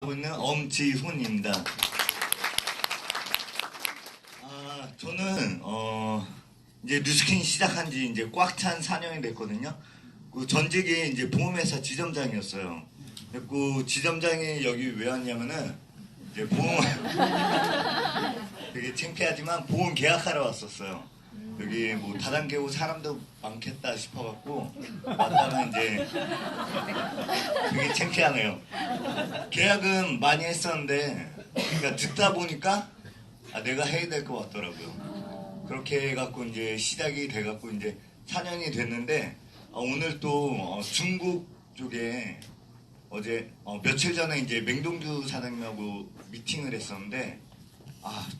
하고 있는 엄지훈입니다. 저는 이제 뉴스킨 시작한 지 이제 꽉 찬 4년이 됐거든요. 그 전직이 이제 보험회사 지점장이었어요. 그 지점장이 여기 왜 왔냐면은 이제 보험 되게 창피하지만 보험 계약하러 왔었어요. 여기 뭐 다단계고 사람도 많겠다 싶어갖고 왔다가 이제 되게 창피하네요. 계약은 많이 했었는데 그러니까 듣다 보니까 내가 해야 될 것 같더라고요. 그렇게 해갖고 이제 시작이 돼갖고 이제 4년이 됐는데 오늘 또 중국 쪽에 어제 며칠 전에 이제 맹동주 사장님하고 미팅을 했었는데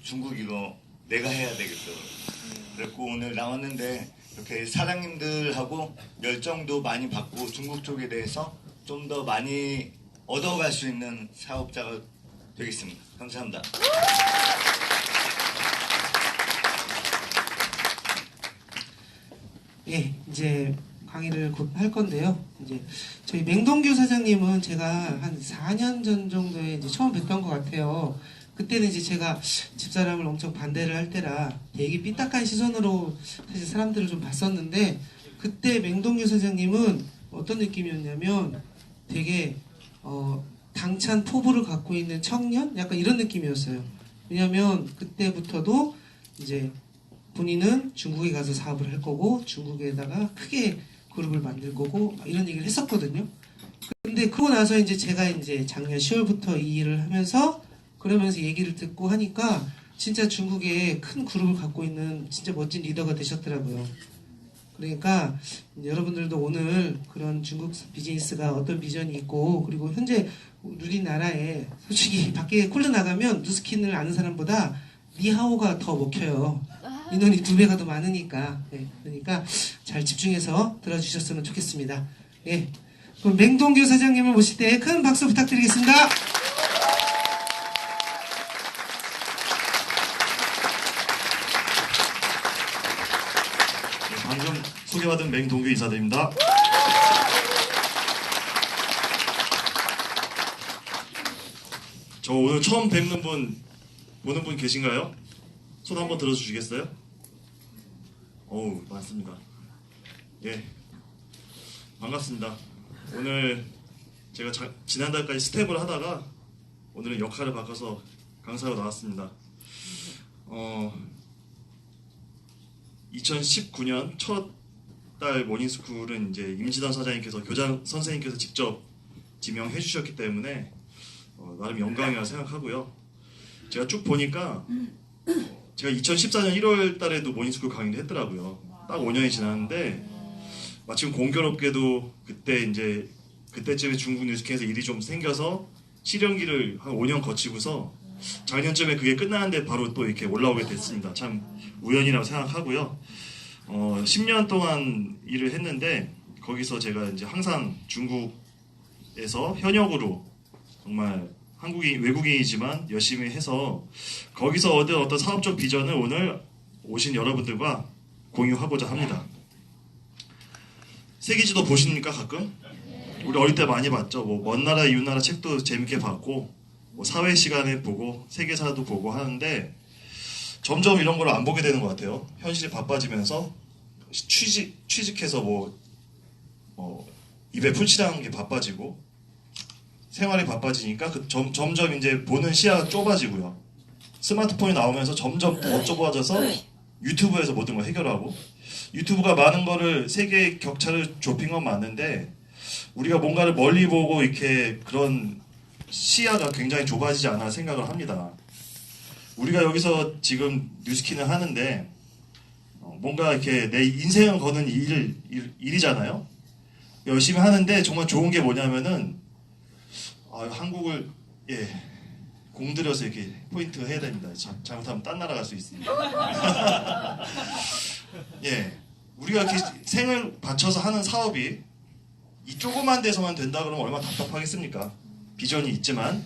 중국 이거 내가 해야 되겠더라고요. 그래서 오늘 나왔는데 이렇게 사장님들하고 열정도 많이 받고 중국 쪽에 대해서 좀 더 많이 얻어갈 수 있는 사업자가 되겠습니다. 감사합니다. 예, 이제 강의를 곧 할 건데요. 이제 저희 맹동규 사장님은 제가 한 4년 전 정도에 이제 처음 뵀던 것 같아요. 그때는 이제 제가 집사람을 엄청 반대를 할 때라 되게 삐딱한 시선으로 사실 사람들을 좀 봤었는데, 그때 맹동규 사장님은 어떤 느낌이었냐면 되게 당찬 포부를 갖고 있는 청년? 약간 이런 느낌이었어요. 왜냐면 그때부터도 이제 본인은 중국에 가서 사업을 할 거고 중국에다가 크게 그룹을 만들 거고 이런 얘기를 했었거든요. 근데 그러고 나서 이제 제가 이제 작년 10월부터 이 일을 하면서 그러면서 얘기를 듣고 하니까 진짜 중국에 큰 그룹을 갖고 있는 진짜 멋진 리더가 되셨더라고요. 그러니까 여러분들도 오늘 그런 중국 비즈니스가 어떤 비전이 있고, 그리고 현재 우리나라에 솔직히 밖에 콜드 나가면 뉴스킨을 아는 사람보다 니하오가 더 먹혀요. 인원이 2배가 더 많으니까. 네, 그러니까 잘 집중해서 들어주셨으면 좋겠습니다. 예. 그럼 맹동규 사장님을 모실 때 큰 박수 부탁드리겠습니다. 방금 소개받은 맹동규 인사드립니다. 저 오늘 처음 뵙는 분, 보는 분 계신가요? 손 한번 들어주시겠어요? 어우, 많습니다. 예, 반갑습니다. 오늘 제가 지난달까지 스텝을 하다가 오늘은 역할을 바꿔서 강사로 나왔습니다. 2019년 첫 달 모닝스쿨은 이제 임지단 사장님께서 교장 선생님께서 직접 지명해 주셨기 때문에 나름 영광이라고 생각하고요. 제가 쭉 보니까 제가 2014년 1월 달에도 모닝스쿨 강의를 했더라고요. 딱 5년이 지났는데 마침 공교롭게도 그때쯤에 중국 뉴스킨에서 일이 좀 생겨서 실현기를 한 5년 거치고서 작년쯤에 그게 끝나는데 바로 또 이렇게 올라오게 됐습니다. 참 우연이라고 생각하고요. 10년 동안 일을 했는데 거기서 제가 이제 항상 중국에서 현역으로 정말 외국인이지만 열심히 해서 거기서 얻은 어떤 사업적 비전을 오늘 오신 여러분들과 공유하고자 합니다. 세계지도 보십니까 가끔? 우리 어릴 때 많이 봤죠. 먼 나라 이웃 나라 책도 재밌게 봤고 사회 시간에 보고 세계사도 보고 하는데 점점 이런 걸 안 보게 되는 것 같아요. 현실이 바빠지면서 취직해서 입에 풀칠하는 게 바빠지고 생활이 바빠지니까 점점 이제 보는 시야가 좁아지고요. 스마트폰이 나오면서 점점 더 좁아져서 유튜브에서 모든 걸 해결하고, 유튜브가 많은 거를 세계의 격차를 좁힌 건 맞는데 우리가 뭔가를 멀리 보고 이렇게 그런 시야가 굉장히 좁아지지 않아 생각을 합니다. 우리가 여기서 지금 뉴스킨을 하는데 뭔가 이렇게 내 인생을 거는 일이잖아요. 열심히 하는데 정말 좋은 게 뭐냐면은 한국을 공들여서 이렇게 포인트 해야 됩니다. 잘못하면 딴 나라 갈 수 있습니다. 우리가 이렇게 생을 바쳐서 하는 사업이 이 조그만 데서만 된다 그러면 얼마나 답답하겠습니까? 비전이 있지만.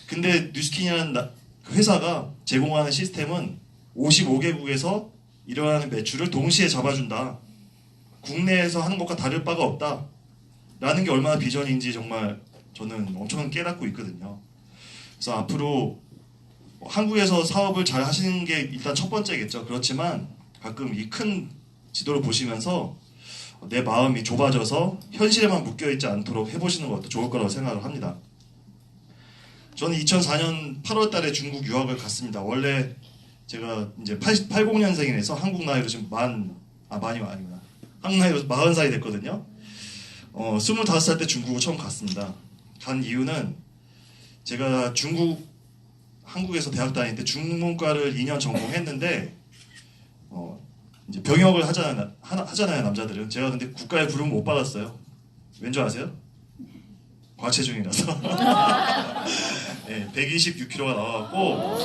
근데 뉴스킨이라는 그 회사가 제공하는 시스템은 55개국에서 일어나는 매출을 동시에 잡아준다. 국내에서 하는 것과 다를 바가 없다. 라는 게 얼마나 비전인지 정말 저는 엄청 깨닫고 있거든요. 그래서 앞으로 한국에서 사업을 잘 하시는 게 일단 첫 번째겠죠. 그렇지만 가끔 이 큰 지도를 보시면서 내 마음이 좁아져서 현실에만 묶여있지 않도록 해보시는 것도 좋을 거라고 생각을 합니다. 저는 2004년 8월 달에 중국 유학을 갔습니다. 원래 제가 이제 80년생이라서 한국 나이로 지금 아니구나. 한국 나이로 40살이 됐거든요. 25살 때 중국을 처음 갔습니다. 간 이유는 제가 한국에서 대학 다닐 때 중문과를 2년 전공했는데 이제 병역을 하잖아요 남자들은. 제가 근데 국가에 부름 못 받았어요. 왠 줄 아세요? 과체중이라서. 네, 126kg가 나와갖고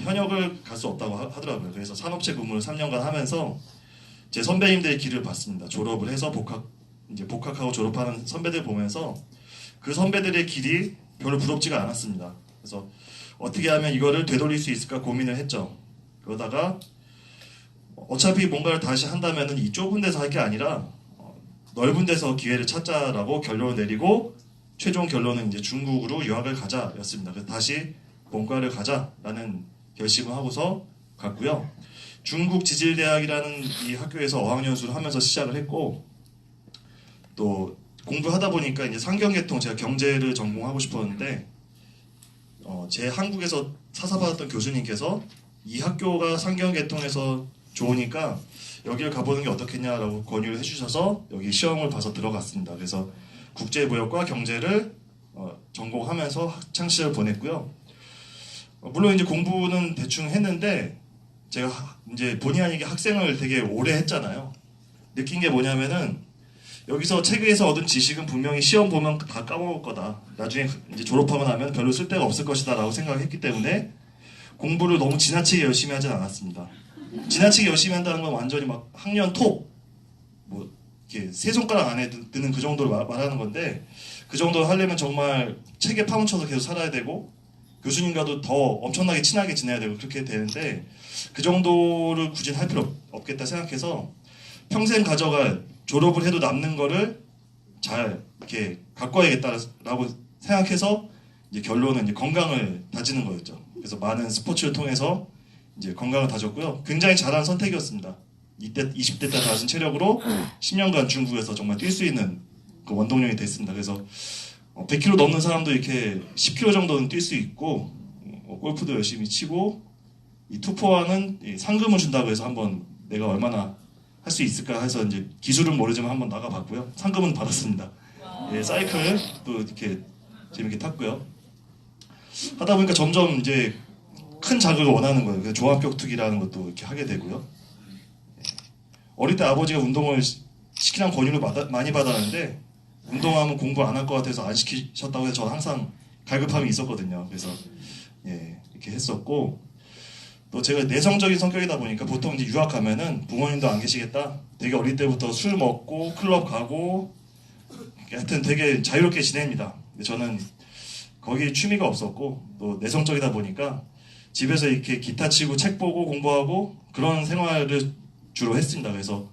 현역을 갈 수 없다고 하더라고요. 그래서 산업체 근무를 3년간 하면서 제 선배님들의 길을 봤습니다. 졸업을 해서 복학하고 졸업하는 선배들 보면서 그 선배들의 길이 별로 부럽지가 않았습니다. 그래서 어떻게 하면 이거를 되돌릴 수 있을까 고민을 했죠. 그러다가 어차피 뭔가를 다시 한다면은 이 좁은 데서 할 게 아니라 넓은 데서 기회를 찾자라고 결론을 내리고 최종 결론은 이제 중국으로 유학을 가자였습니다. 그래서 다시 본과를 가자라는 결심을 하고서 갔고요. 중국 지질대학이라는 이 학교에서 어학연수를 하면서 시작을 했고, 또 공부하다 보니까 이제 상경계통, 제가 경제를 전공하고 싶었는데 제 한국에서 사사받았던 교수님께서 이 학교가 상경계통에서 좋으니까 여기를 가보는 게 어떻겠냐라고 권유를 해주셔서 여기 시험을 봐서 들어갔습니다. 그래서 국제무역과 경제를 전공하면서 학창시절 보냈고요. 물론 이제 공부는 대충 했는데 제가 이제 본의 아니게 학생을 되게 오래 했잖아요. 느낀 게 뭐냐면은 여기서 책에서 얻은 지식은 분명히 시험 보면 다 까먹을 거다. 나중에 이제 졸업하고 나면 별로 쓸데가 없을 것이다 라고 생각했기 때문에 공부를 너무 지나치게 열심히 하진 않았습니다. 지나치게 열심히 한다는 건 완전히 막 학년 톱, 뭐 이렇게 세 손가락 안에 드는 그 정도를 말하는 건데, 그 정도를 하려면 정말 책에 파묻혀서 계속 살아야 되고 교수님과도 더 엄청나게 친하게 지내야 되고 그렇게 되는데, 그 정도를 굳이 할 필요 없겠다 생각해서 평생 가져갈, 졸업을 해도 남는 거를 잘 이렇게 갖고 와야겠다라고 생각해서 이제 결론은 이제 건강을 다지는 거였죠. 그래서 많은 스포츠를 통해서 이제 건강을 다졌고요. 굉장히 잘한 선택이었습니다. 이때 20대 때 다진 체력으로 10년간 중국에서 정말 뛸 수 있는 그 원동력이 됐습니다. 그래서 100km 넘는 사람도 이렇게 10km 정도는 뛸 수 있고, 골프도 열심히 치고, 이 투포와는 상금을 준다고 해서 한번 내가 얼마나 할 수 있을까 해서 이제 기술은 모르지만 한번 나가봤고요. 상금은 받았습니다. 예, 사이클도 이렇게 재밌게 탔고요. 하다 보니까 점점 이제 큰 자극을 원하는 거예요. 그래서 종합격투기라는 것도 이렇게 하게 되고요. 어릴 때 아버지가 운동을 시키라는 권유를 많이 받았는데, 운동하면 공부 안 할 것 같아서 안 시키셨다고 해서 저는 항상 갈급함이 있었거든요. 그래서 이렇게 했었고, 또 제가 내성적인 성격이다 보니까 보통 이제 유학 가면은 부모님도 안 계시겠다. 되게 어릴 때부터 술 먹고 클럽 가고 하여튼 되게 자유롭게 지냅니다. 근데 저는 거기 취미가 없었고 또 내성적이다 보니까 집에서 이렇게 기타 치고 책 보고 공부하고 그런 생활을 주로 했습니다. 그래서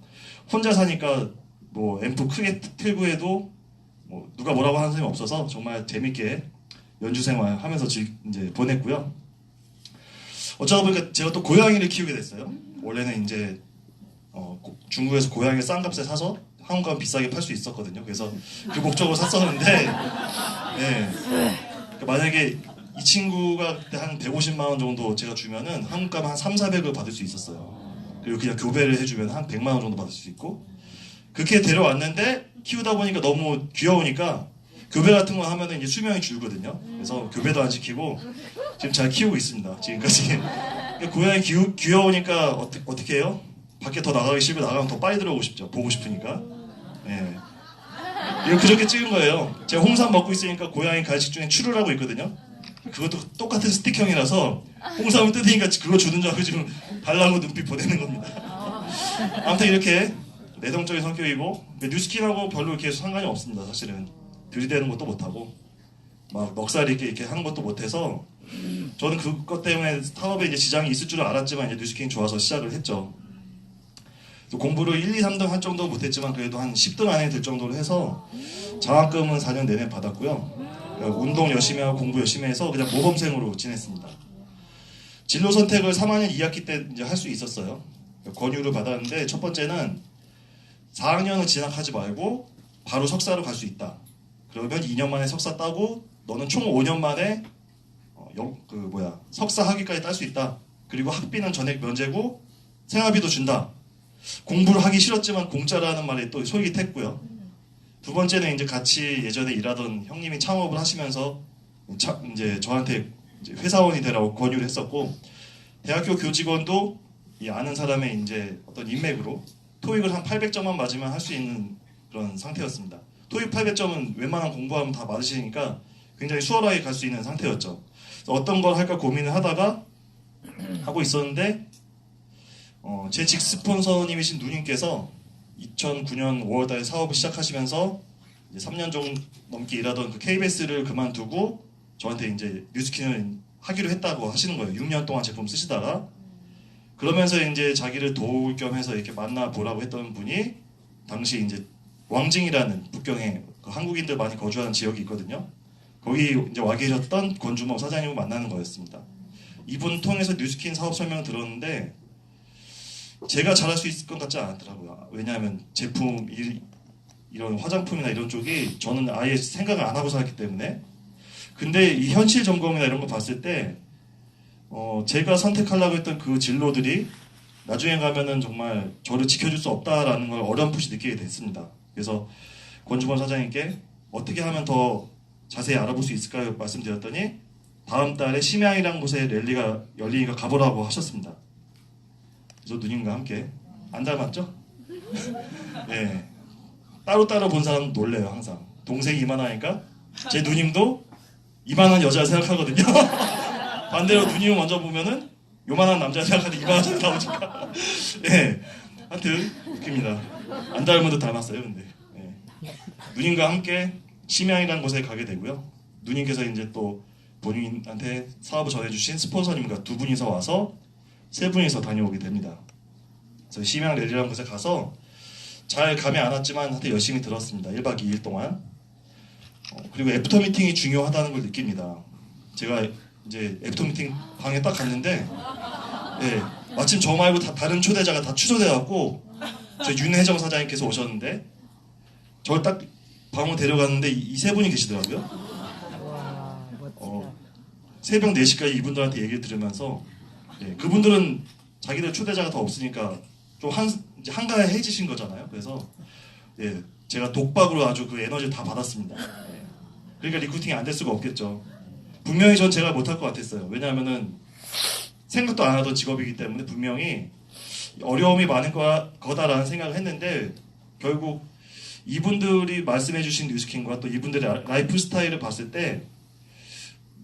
혼자 사니까 뭐 앰프 크게 틀고 해도 뭐 누가 뭐라고 하는 사람이 없어서 정말 재밌게 연주 생활 하면서 이제 보냈고요. 어쩌다 보니까 제가 또 고양이를 키우게 됐어요. 원래는 이제 중국에서 고양이를 싼 값에 사서 한국 가면 비싸게 팔 수 있었거든요. 그래서 그 목적으로 샀었는데, 그러니까 만약에 이 친구가 그때 한 150만 원 정도 제가 주면은 한국 가면 한 3,400을 받을 수 있었어요. 그리고 그냥 교배를 해주면 한 100만 원 정도 받을 수 있고, 그렇게 데려왔는데 키우다 보니까 너무 귀여우니까 교배 같은 거 하면은 이제 수명이 줄거든요. 그래서 교배도 안 시키고 지금 잘 키우고 있습니다. 지금까지. 고양이 귀여우니까 어떻게 해요? 밖에 더 나가기 싫고 나가면 더 빨리 들어오고 싶죠. 보고 싶으니까. 이거 그저께 찍은 거예요. 제가 홍삼 먹고 있으니까 고양이 간식 중에 추루라고 있거든요. 그것도 똑같은 스틱형이라서 홍삼을 뜯으니까 그거 주는 줄 알고 지금 달라고 눈빛 보내는 겁니다. 아무튼 이렇게 내성적인 성격이고 뉴스킨하고 별로 이렇게 상관이 없습니다. 사실은 들이대는 것도 못하고 막 넉살 있게 이렇게 하는 것도 못해서 저는 그것 때문에 사업에 이제 지장이 있을 줄은 알았지만 이제 뉴스킨 좋아서 시작을 했죠. 또 공부를 1, 2, 3등 할 정도 못했지만 그래도 한 10등 안에 들 정도로 해서 장학금은 4년 내내 받았고요. 운동 열심히 하고 공부 열심히 해서 그냥 모범생으로 지냈습니다. 진로 선택을 3학년 2학기 때 이제 할 수 있었어요. 권유를 받았는데 첫 번째는 4학년을 진학하지 말고 바로 석사로 갈 수 있다. 그러면 2년 만에 석사 따고 너는 총 5년 만에 석사 학위까지 딸 수 있다. 그리고 학비는 전액 면제고 생활비도 준다. 공부를 하기 싫었지만 공짜라는 말에 또 솔깃했고요. 두 번째는 이제 같이 예전에 일하던 형님이 창업을 하시면서 이제 저한테 이제 회사원이 되라고 권유를 했었고, 대학교 교직원도 이 아는 사람의 이제 어떤 인맥으로 토익을 한 800점만 맞으면 할 수 있는 그런 상태였습니다. 토익 800점은 웬만한 공부하면 다 맞으시니까 굉장히 수월하게 갈 수 있는 상태였죠. 어떤 걸 할까 고민을 하다가 하고 있었는데 제 직 스폰서님이신 누님께서 2009년 5월달에 사업을 시작하시면서 이제 3년 정도 넘게 일하던 그 KBS를 그만두고 저한테 이제 뉴스킨을 하기로 했다고 하시는 거예요. 6년 동안 제품 쓰시다가. 그러면서 이제 자기를 도울 겸 해서 이렇게 만나보라고 했던 분이 당시 이제 왕징이라는 북경에 그 한국인들 많이 거주하는 지역이 있거든요. 거기 이제 와 계셨던 권주모 사장님을 만나는 거였습니다. 이분 통해서 뉴스킨 사업 설명을 들었는데 제가 잘할 수 있을 것 같지 않았더라고요. 왜냐하면 제품, 이런 화장품이나 이런 쪽이 저는 아예 생각을 안 하고 살았기 때문에. 근데 이 현실 점검이나 이런 거 봤을 때 제가 선택하려고 했던 그 진로들이 나중에 가면은 정말 저를 지켜줄 수 없다라는 걸 어렴풋이 느끼게 됐습니다. 그래서 권주범 사장님께 어떻게 하면 더 자세히 알아볼 수 있을까요? 말씀드렸더니 다음 달에 심양이라는 곳에 랠리가 열리니까 가보라고 하셨습니다. 그래서 누님과 함께 안 닮았죠? 네. 따로따로 본 사람 놀래요. 항상 동생이 이만하니까 제 누님도 이만한 여자 생각하거든요. 반대로 누님을 먼저 보면은 요만한 남자 생각하는데 이만한 여자 나오니까. 예. 하여튼 웃깁니다. 안 닮은 듯 닮았어요. 근데 누님과 함께 심양이라는 곳에 가게 되고요. 누님께서 이제 또 본인한테 사업을 전해주신 스폰서님과 두 분이서 와서 세 분이서 다녀오게 됩니다. 그래서 심양 랠리라는 곳에 가서 잘 감이 안 왔지만 하여튼 열심히 들었습니다. 1박 2일 동안. 그리고 애프터 미팅이 중요하다는 걸 느낍니다. 제가 이제 애프터 미팅 방에 딱 갔는데 마침 저 말고 다른 초대자가 다 취소돼갖고 저 윤혜정 사장님께서 오셨는데 저를 딱 방으로 데려갔는데 이 세 분이 계시더라고요. 새벽 4시까지 이분들한테 얘기를 들으면서 그분들은 자기들 초대자가 더 없으니까 좀 이제 한가해지신 거잖아요. 그래서 제가 독박으로 아주 그 에너지를 다 받았습니다. 그러니까 리크루팅이 안 될 수가 없겠죠. 분명히 전 제가 못할 것 같았어요. 왜냐하면은 생각도 안 하던 직업이기 때문에 분명히 어려움이 많은 거다라는 생각을 했는데 결국 이분들이 말씀해주신 뉴스킨과 또 이분들의 라이프 스타일을 봤을 때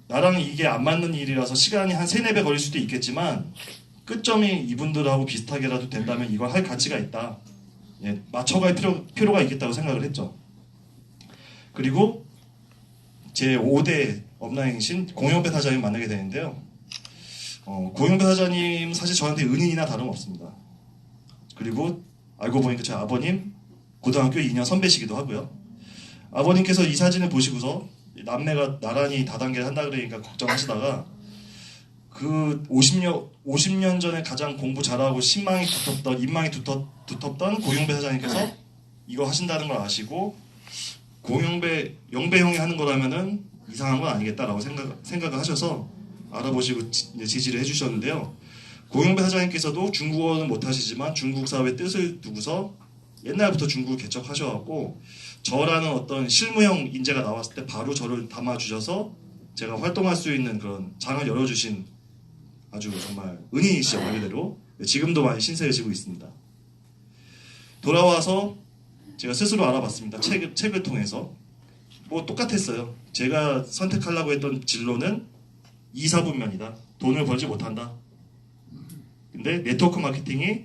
나랑 이게 안 맞는 일이라서 시간이 한 3-4배 걸릴 수도 있겠지만 끝점이 이분들하고 비슷하게라도 된다면 이걸 할 가치가 있다. 맞춰갈 필요가 있겠다고 생각을 했죠. 그리고 제 5대 업라인이신 공영배 사장님 만나게 되는데요. 공영배 사장님 사실 저한테 은인이나 다름없습니다. 그리고 알고 보니까 제 아버님 고등학교 2년 선배시기도 하고요. 아버님께서 이 사진을 보시고서 남매가 나란히 다단계를 한다 그러니까 걱정하시다가 그 50년 전에 가장 공부 잘하고 입망이 두텁던 고영배 사장님께서 이거 하신다는 걸 아시고 영배 형이 하는 거라면은 이상한 건 아니겠다라고 생각을 하셔서 알아보시고 지지를 해주셨는데요. 고영배 사장님께서도 중국어는 못하시지만 중국 사업의 뜻을 두고서 옛날부터 중국을 개척하셔갖고 저라는 어떤 실무형 인재가 나왔을 때 바로 저를 담아주셔서 제가 활동할 수 있는 그런 장을 열어주신 아주 정말 은인이시죠. 말 그대로. 지금도 많이 신세를 지고 있습니다. 돌아와서 제가 스스로 알아봤습니다. 책을 통해서. 뭐 똑같았어요. 제가 선택하려고 했던 진로는 이사분면이다. 돈을 벌지 못한다. 근데 네트워크 마케팅이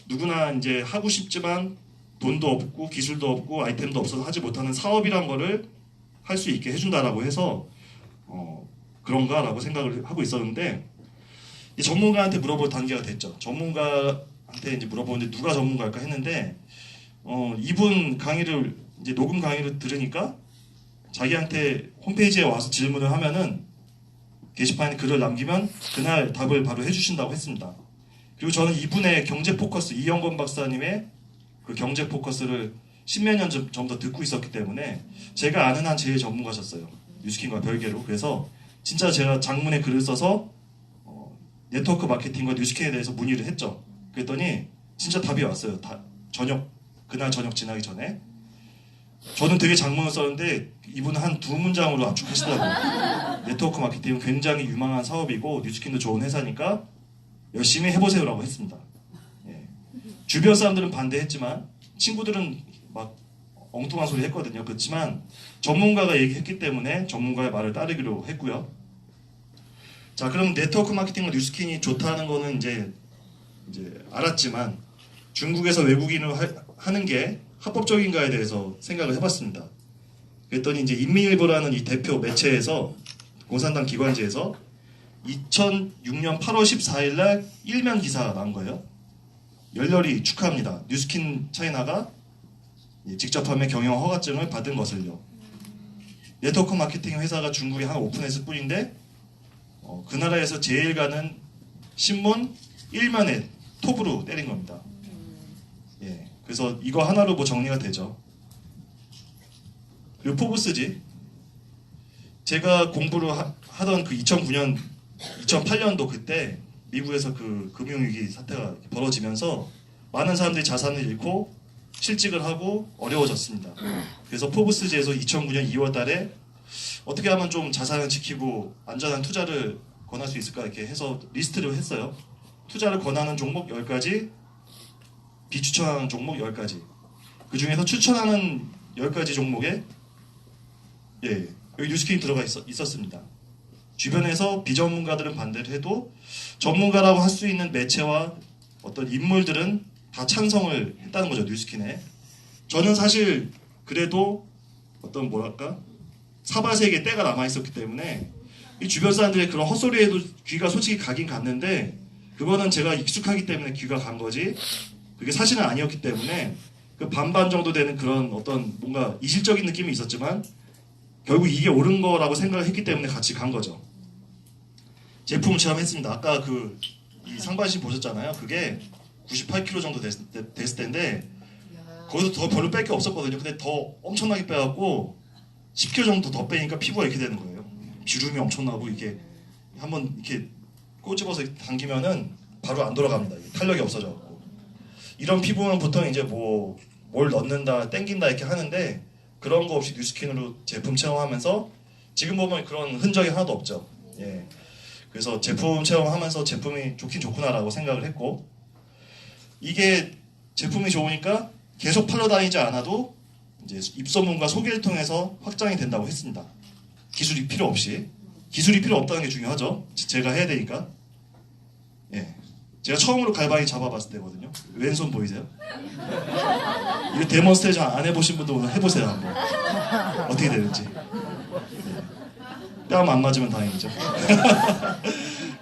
누구나 이제 하고 싶지만 돈도 없고 기술도 없고 아이템도 없어서 하지 못하는 사업이란 거를 할 수 있게 해준다라고 해서 그런가라고 생각을 하고 있었는데 이 전문가한테 물어볼 단계가 됐죠. 전문가한테 이제 물어보는데 누가 전문가일까 했는데 이분 강의를 이제 녹음 강의를 들으니까 자기한테 홈페이지에 와서 질문을 하면은 게시판에 글을 남기면 그날 답을 바로 해주신다고 했습니다. 그리고 저는 이분의 경제 포커스, 이영건 박사님의 그 경제 포커스를 십몇 년 전부터 듣고 있었기 때문에 제가 아는 한 제일 전문가셨어요. 뉴스킨과 별개로. 그래서 진짜 제가 장문에 글을 써서 네트워크 마케팅과 뉴스킨에 대해서 문의를 했죠. 그랬더니 진짜 답이 왔어요. 그날 저녁 지나기 전에. 저는 되게 장문을 썼는데 이분은 한 두 문장으로 압축하시더라고요. 네트워크 마케팅은 굉장히 유망한 사업이고 뉴스킨도 좋은 회사니까 열심히 해보세요라고 했습니다. 예. 주변 사람들은 반대했지만 친구들은 막 엉뚱한 소리 했거든요. 그렇지만 전문가가 얘기했기 때문에 전문가의 말을 따르기로 했고요. 자, 그럼 네트워크 마케팅과 뉴스킨이 좋다는 거는 이제 알았지만 중국에서 외국인을 하는 게 합법적인가에 대해서 생각을 해봤습니다. 그랬더니 이제 인민일보라는 이 대표 매체에서 공산당 기관지에서 2006년 8월 14일 날 일면 기사가 나온 거예요. 열렬히 축하합니다. 뉴스킨 차이나가 직접 판매 경영 허가증을 받은 것을요. 네트워크 마케팅 회사가 중국에 하나 오픈했을 뿐인데 그 나라에서 제일 가는 신문 1면에 톱으로 때린 겁니다. 예, 그래서 이거 하나로 뭐 정리가 되죠. 그리고 포브스지. 제가 공부를 하던 그 2009년, 2008년도 그때 미국에서 그 금융위기 사태가 벌어지면서 많은 사람들이 자산을 잃고 실직을 하고 어려워졌습니다. 그래서 포브스지에서 2009년 2월 달에 어떻게 하면 좀 자산을 지키고 안전한 투자를 권할 수 있을까 이렇게 해서 리스트를 했어요. 투자를 권하는 종목 10가지, 비추천하는 종목 10가지. 그 중에서 추천하는 10가지 종목에 여기 뉴스킨이 들어가 있었습니다. 주변에서 비전문가들은 반대를 해도 전문가라고 할 수 있는 매체와 어떤 인물들은 다 찬성을 했다는 거죠. 뉴스킨에. 저는 사실 그래도 어떤 뭐랄까 사바세계 때가 남아있었기 때문에 이 주변 사람들의 그런 헛소리에도 귀가 솔직히 가긴 갔는데 그거는 제가 익숙하기 때문에 귀가 간 거지 그게 사실은 아니었기 때문에 그 반반 정도 되는 그런 어떤 뭔가 이질적인 느낌이 있었지만 결국 이게 옳은 거라고 생각을 했기 때문에 같이 간 거죠. 제품을 체험했습니다. 아까 이 상반신 보셨잖아요. 그게 98kg 정도 됐을 텐데 거기서 더 별로 뺄 게 없었거든요. 근데 더 엄청나게 빼갖고 10kg 정도 더 빼니까 피부가 이렇게 되는 거예요. 주름이 엄청나고 이게 한번 이렇게 꼬집어서 당기면은 바로 안 돌아갑니다. 탄력이 없어져갖고 이런 피부는 보통 이제 뭘 넣는다, 땡긴다 이렇게 하는데 그런 거 없이 뉴스킨으로 제품 체험하면서 지금 보면 그런 흔적이 하나도 없죠. 예. 그래서 제품 체험하면서 제품이 좋긴 좋구나라고 생각을 했고 이게 제품이 좋으니까 계속 팔러 다니지 않아도 이제 입소문과 소개를 통해서 확장이 된다고 했습니다. 기술이 필요 없이. 기술이 필요 없다는 게 중요하죠. 제가 해야 되니까. 예. 제가 처음으로 갈바니 잡아봤을 때거든요. 왼손 보이세요? 이거 데몬스트레이션 안 해보신 분도 오늘 해보세요 한번. 어떻게 되는지. 예. 뺨 안 맞으면 다행이죠.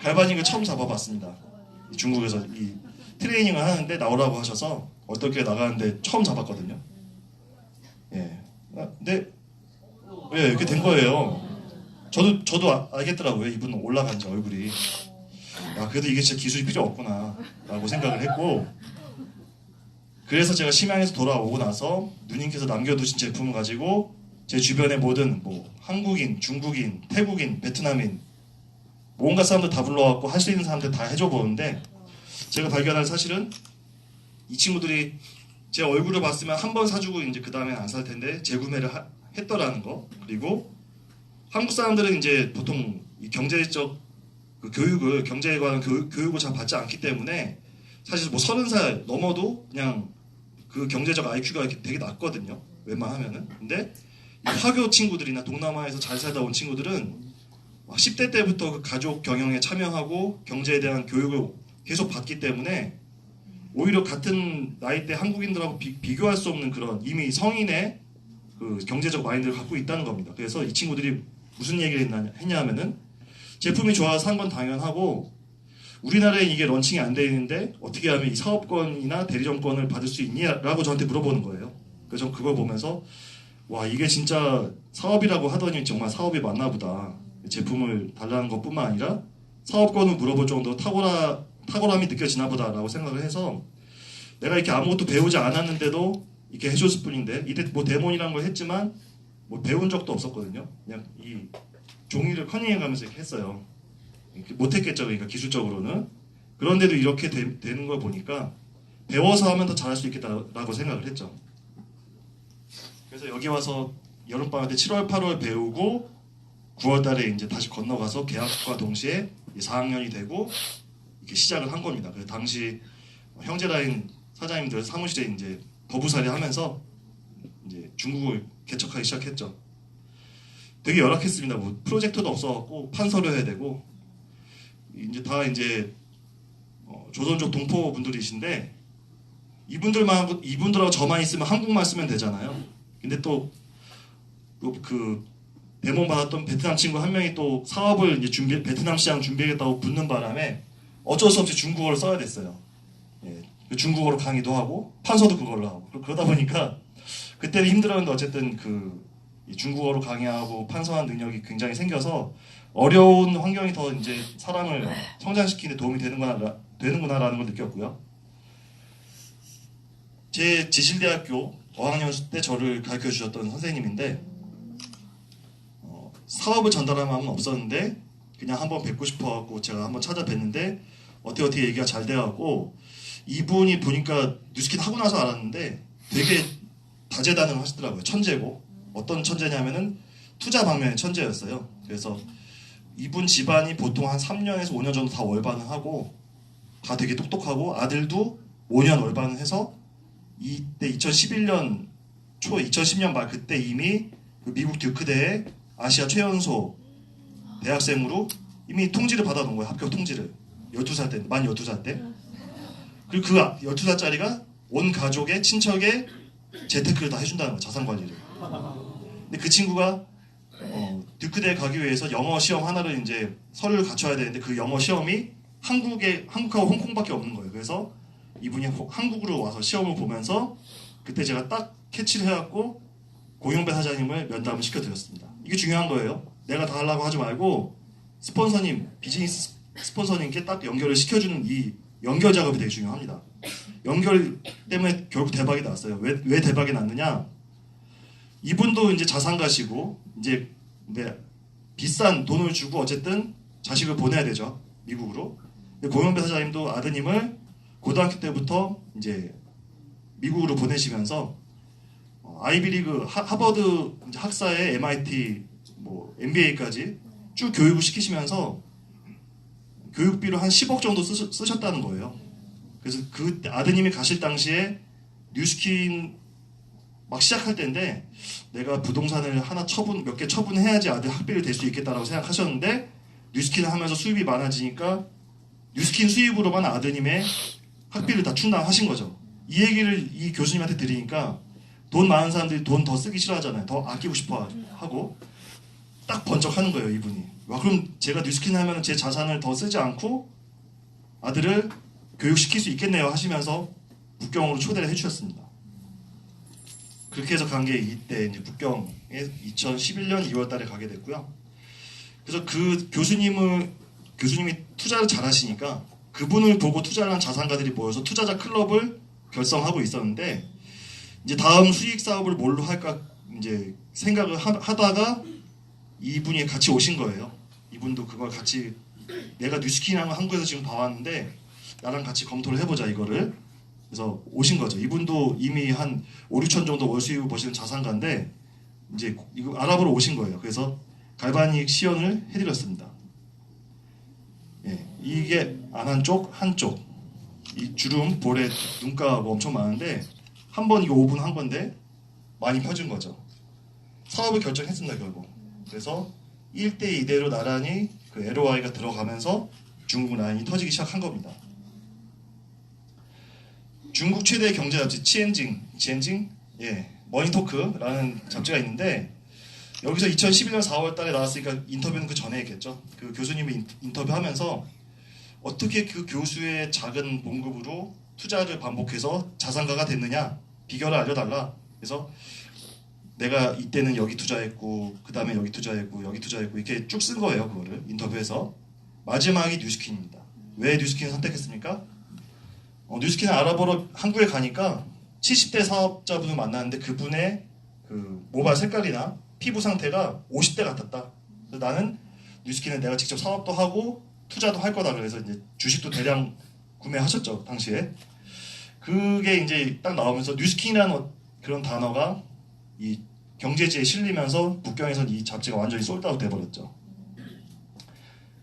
갈바닉을 처음 잡아봤습니다. 중국에서 이 트레이닝을 하는데 나오라고 하셔서 어떻게 나가는데 처음 잡았거든요. 예. 근데 왜 이렇게 된 거예요? 저도 알겠더라고요. 이분은 올라간지 얼굴이. 야, 그래도 이게 진짜 기술이 필요 없구나 라고 생각을 했고 그래서 제가 심양에서 돌아오고 나서 누님께서 남겨두신 제품을 가지고 제 주변의 모든 한국인, 중국인, 태국인, 베트남인 온갖 사람들 다 불러갖고 할 수 있는 사람들 다 해줘 보는데 제가 발견한 사실은 이 친구들이 제 얼굴을 봤으면 한 번 사주고 이제 그 다음엔 안 살 텐데 재구매를 했더라는 거. 그리고 한국 사람들은 이제 보통 이 경제적 그 교육을 경제에 관한 교육을 잘 받지 않기 때문에 사실 30살 넘어도 그냥 그 경제적 IQ가 되게 낮거든요. 웬만하면은. 근데 이 화교 친구들이나 동남아에서 잘 살다 온 친구들은 10대 때부터 그 가족 경영에 참여하고 경제에 대한 교육을 계속 받기 때문에 오히려 같은 나이대 한국인들하고 비교할 수 없는 그런 이미 성인의 그 경제적 마인드를 갖고 있다는 겁니다. 그래서 이 친구들이 무슨 얘기를 했냐 하면은 제품이 좋아서 산 건 당연하고 우리나라에 이게 런칭이 안 돼 있는데 어떻게 하면 이 사업권이나 대리점권을 받을 수 있냐라고 저한테 물어보는 거예요. 그래서 그걸 보면서 와 이게 진짜 사업이라고 하더니 정말 사업이 맞나 보다. 제품을 달라는 것뿐만 아니라 사업권을 물어볼 정도로 탁월함이 느껴지나 보다라고 생각을 해서 내가 이렇게 아무것도 배우지 않았는데도 이렇게 해줬을 뿐인데 이때 뭐 데몬이라는 걸 했지만 뭐 배운 적도 없었거든요. 그냥 이 종이를 커닝해가면서 이렇게 했어요. 못했겠죠, 그러니까 기술적으로는. 그런데도 이렇게 되는 걸 보니까 배워서 하면 더 잘할 수 있겠다라고 생각을 했죠. 그래서 여기 와서 여름방학 때 7월, 8월 배우고 9월 달에 이제 다시 건너가서 개학과 동시에 4학년이 되고 이렇게 시작을 한 겁니다. 그래서 당시 형제라인 사장님들 사무실에 이제 더부살이 하면서 이제 중국을 개척하기 시작했죠. 되게 열악했습니다. 뭐 프로젝터도 없어갖고 판서를 해야 되고 이제 다 이제 조선족 동포 분들이신데 이분들하고 저만 있으면 한국말 쓰면 되잖아요. 근데 또 그 데몬 받았던 베트남 친구 한 명이 또 사업을 이제 베트남 시장 준비하겠다고 붙는 바람에 어쩔 수 없이 중국어를 써야 됐어요. 예, 중국어로 강의도 하고 판서도 그걸로 하고 그러다 보니까 그때는 힘들었는데 어쨌든 이 중국어로 강의하고 판서하는 능력이 굉장히 생겨서 어려운 환경이 더 이제 사람을 성장시키는 데 도움이 되는구나라는 걸 느꼈고요. 제 지실대학교 어학연 때 저를 가르쳐 주셨던 선생님인데 사업을 전달할 마음은 없었는데 그냥 한번 뵙고 싶어갖고 제가 한번 찾아뵀는데 어떻게 얘기가 잘 돼갖고 이분이 보니까 뉴스킨 하고 나서 알았는데 되게 다재다능을 하시더라고요. 천재고 어떤 천재냐면은 투자 방면의 천재였어요. 그래서 이분 집안이 보통 한 3년에서 5년 정도 다 월반을 하고 다 되게 똑똑하고 아들도 5년 월반을 해서 이때 2011년 초 2010년 말 그때 이미 그 미국 듀크대에 아시아 최연소 대학생으로 이미 통지를 받아놓은 거예요. 합격 통지를. 12살 때, 만 12살 때. 그리고 그 12살짜리가 온 가족의 친척의 재테크를 다 해준다는 거예요. 자산관리를. 근데 그 친구가 듀크대에 가기 위해서 영어 시험 하나를 이제 서류를 갖춰야 되는데 그 영어 시험이 한국하고 홍콩밖에 없는 거예요. 그래서 이분이 한국으로 와서 시험을 보면서 그때 제가 딱 캐치를 해갖고 고용배 사장님을 면담을 시켜드렸습니다. 이게 중요한 거예요. 내가 다 하려고 하지 말고 스폰서님, 비즈니스 스폰서님께 딱 연결을 시켜주는 이 연결 작업이 되게 중요합니다. 연결 때문에 결국 대박이 났어요. 왜 대박이 났느냐? 이분도 이제 자산가시고 이제 비싼 돈을 주고 어쨌든 자식을 보내야 되죠. 미국으로. 고용배 사장님도 아드님을 고등학교 때부터 이제 미국으로 보내시면서 아이비리그 하버드 학사에 MIT 뭐 MBA까지 쭉 교육을 시키시면서 교육비로 한 10억 정도 쓰셨다는 거예요. 그래서 그 아드님이 가실 당시에 뉴스킨 막 시작할 때인데 내가 부동산을 하나 몇 개 처분해야지 아들 학비를 댈 수 있겠다라고 생각하셨는데 뉴스킨을 하면서 수입이 많아지니까 뉴스킨 수입으로만 아드님의 학비를 다 충당하신 거죠. 이 얘기를 이 교수님한테 드리니까 돈 많은 사람들이 돈 더 쓰기 싫어하잖아요. 더 아끼고 싶어 하고 딱 번쩍하는 거예요. 이분이. 와, 그럼 제가 뉴스킨 하면 제 자산을 더 쓰지 않고 아들을 교육시킬 수 있겠네요 하시면서 북경으로 초대를 해주셨습니다. 그렇게 해서 간 게 이때 이제 북경에 2011년 2월 달에 가게 됐고요. 그래서 그 교수님이 투자를 잘 하시니까 그분을 보고 투자를 한 자산가들이 모여서 투자자 클럽을 결성하고 있었는데 이제 다음 수익 사업을 뭘로 할까 이제 생각을 하다가 이분이 같이 오신 거예요. 이분도 그걸 같이 내가 뉴스킨이라는 거 한국에서 지금 봐왔는데 나랑 같이 검토를 해보자 이거를. 그래서 오신 거죠. 이분도 이미 한 5, 6천 정도 월 수입을 버시는 자산가인데 이제 이거 알아보러 오신 거예요. 그래서 갈바닉 시연을 해드렸습니다. 예, 이게 안 한쪽, 한쪽. 이 주름, 볼에 눈가가 엄청 많은데 한 번 이거 5분 한 건데 많이 펴진 거죠. 사업을 결정했습니다 결국. 그래서 1대 2대로 나란히 그 LOI가 들어가면서 중국 라인이 터지기 시작한 겁니다. 중국 최대 경제 잡지 지엔징, 예, 머니토크라는 잡지가 있는데 여기서 2011년 4월 달에 나왔으니까 인터뷰는 그 전에 했겠죠. 그 교수님이 인터뷰하면서 어떻게 그 교수의 작은 봉급으로 투자를 반복해서 자산가가 됐느냐 비결을 알려달라 그래서 내가 이때는 여기 투자했고 그 다음에 여기 투자했고 여기 투자했고 이렇게 쭉 쓴 거예요. 그거를 인터뷰에서. 마지막이 뉴스킨입니다. 왜 뉴스킨을 선택했습니까? 뉴스킨을 알아보러 한국에 가니까 70대 사업자분을 만났는데 그분의 그 모발 색깔이나 피부 상태가 50대 같았다. 그래서 나는 뉴스킨을 내가 직접 사업도 하고 투자도 할 거다. 그래서 이제 주식도 대량 구매하셨죠, 당시에. 그게 이제 딱 나오면서 뉴스킨이라는 그런 단어가 이 경제지에 실리면서 북경에선 이 잡지가 완전히 솔드아웃 돼버렸죠.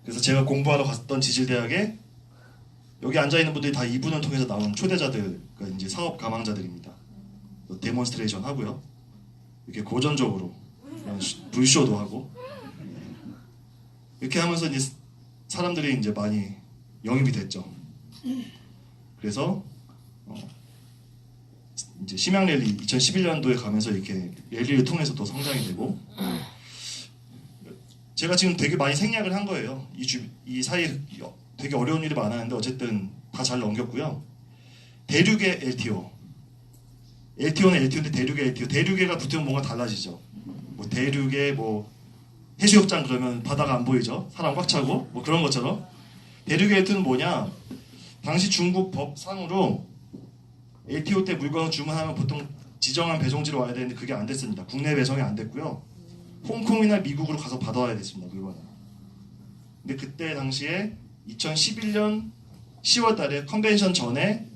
그래서 제가 공부하러 갔던 지질대학에 여기 앉아있는 분들이 다 이분을 통해서 나온 초대자들, 그러니까 이제 사업 가망자들입니다. 데몬스트레이션 하고요. 이렇게 고전적으로 불쇼도 하고 이렇게 하면서 이제 사람들이 이제 많이 영입이 됐죠. 그래서 이제 심양랠리 2011년도에 가면서 이렇게 랠리를 통해서 또 성장이 되고 제가 지금 되게 많이 생략을 한 거예요. 이 사이에 되게 어려운 일이 많았는데 어쨌든 다 잘 넘겼고요. 대륙의 LTO. LTO는 LTO인데 대륙의 LTO. 대륙에가 붙으면 뭔가 달라지죠. 뭐 대륙에 뭐 해수욕장 그러면 바다가 안 보이죠. 사람 꽉 차고 뭐 그런 것처럼. 대륙의 LTO는 뭐냐? 당시 중국 법상으로 LTO 때 물건을 주문하면 보통 지정한 배송지로 와야 되는데 그게 안 됐습니다. 국내 배송이 안 됐고요. 홍콩이나 미국으로 가서 받아와야 됐습니다. 물건을. 근데 그때 당시에 2011년 10월 달에 컨벤션 전에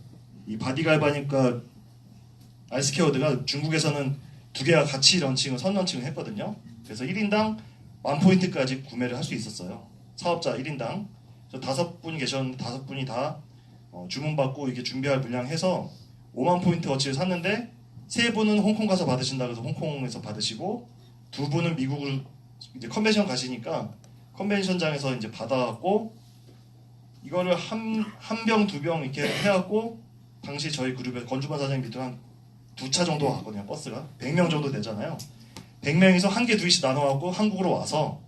이 바디갈바닉과 알스케어드가 중국에서는 두 개가 같이 선런칭을 했거든요. 그래서 1인당 10,000포인트까지 구매를 할 수 있었어요. 사업자 1인당. 그래서 5분이 계셨는데 5분이 다 주문받고 이게 준비할 물량 해서 50,000포인트 어치를 샀는데 3분은 홍콩 가서 받으신다 그래서 홍콩에서 받으시고 2분은 미국으로 이제 컨벤션 가시니까 컨벤션장에서 이제 받아갖고 이거를 한 병, 2병 이렇게 해갖고 당시 저희 그룹에 건주반 사장님 밑으로 한 2차 정도 갔거든요. 버스가 100명 정도 되잖아요. 100명이서 한 개, 2개씩 나눠갖고 한국으로 와서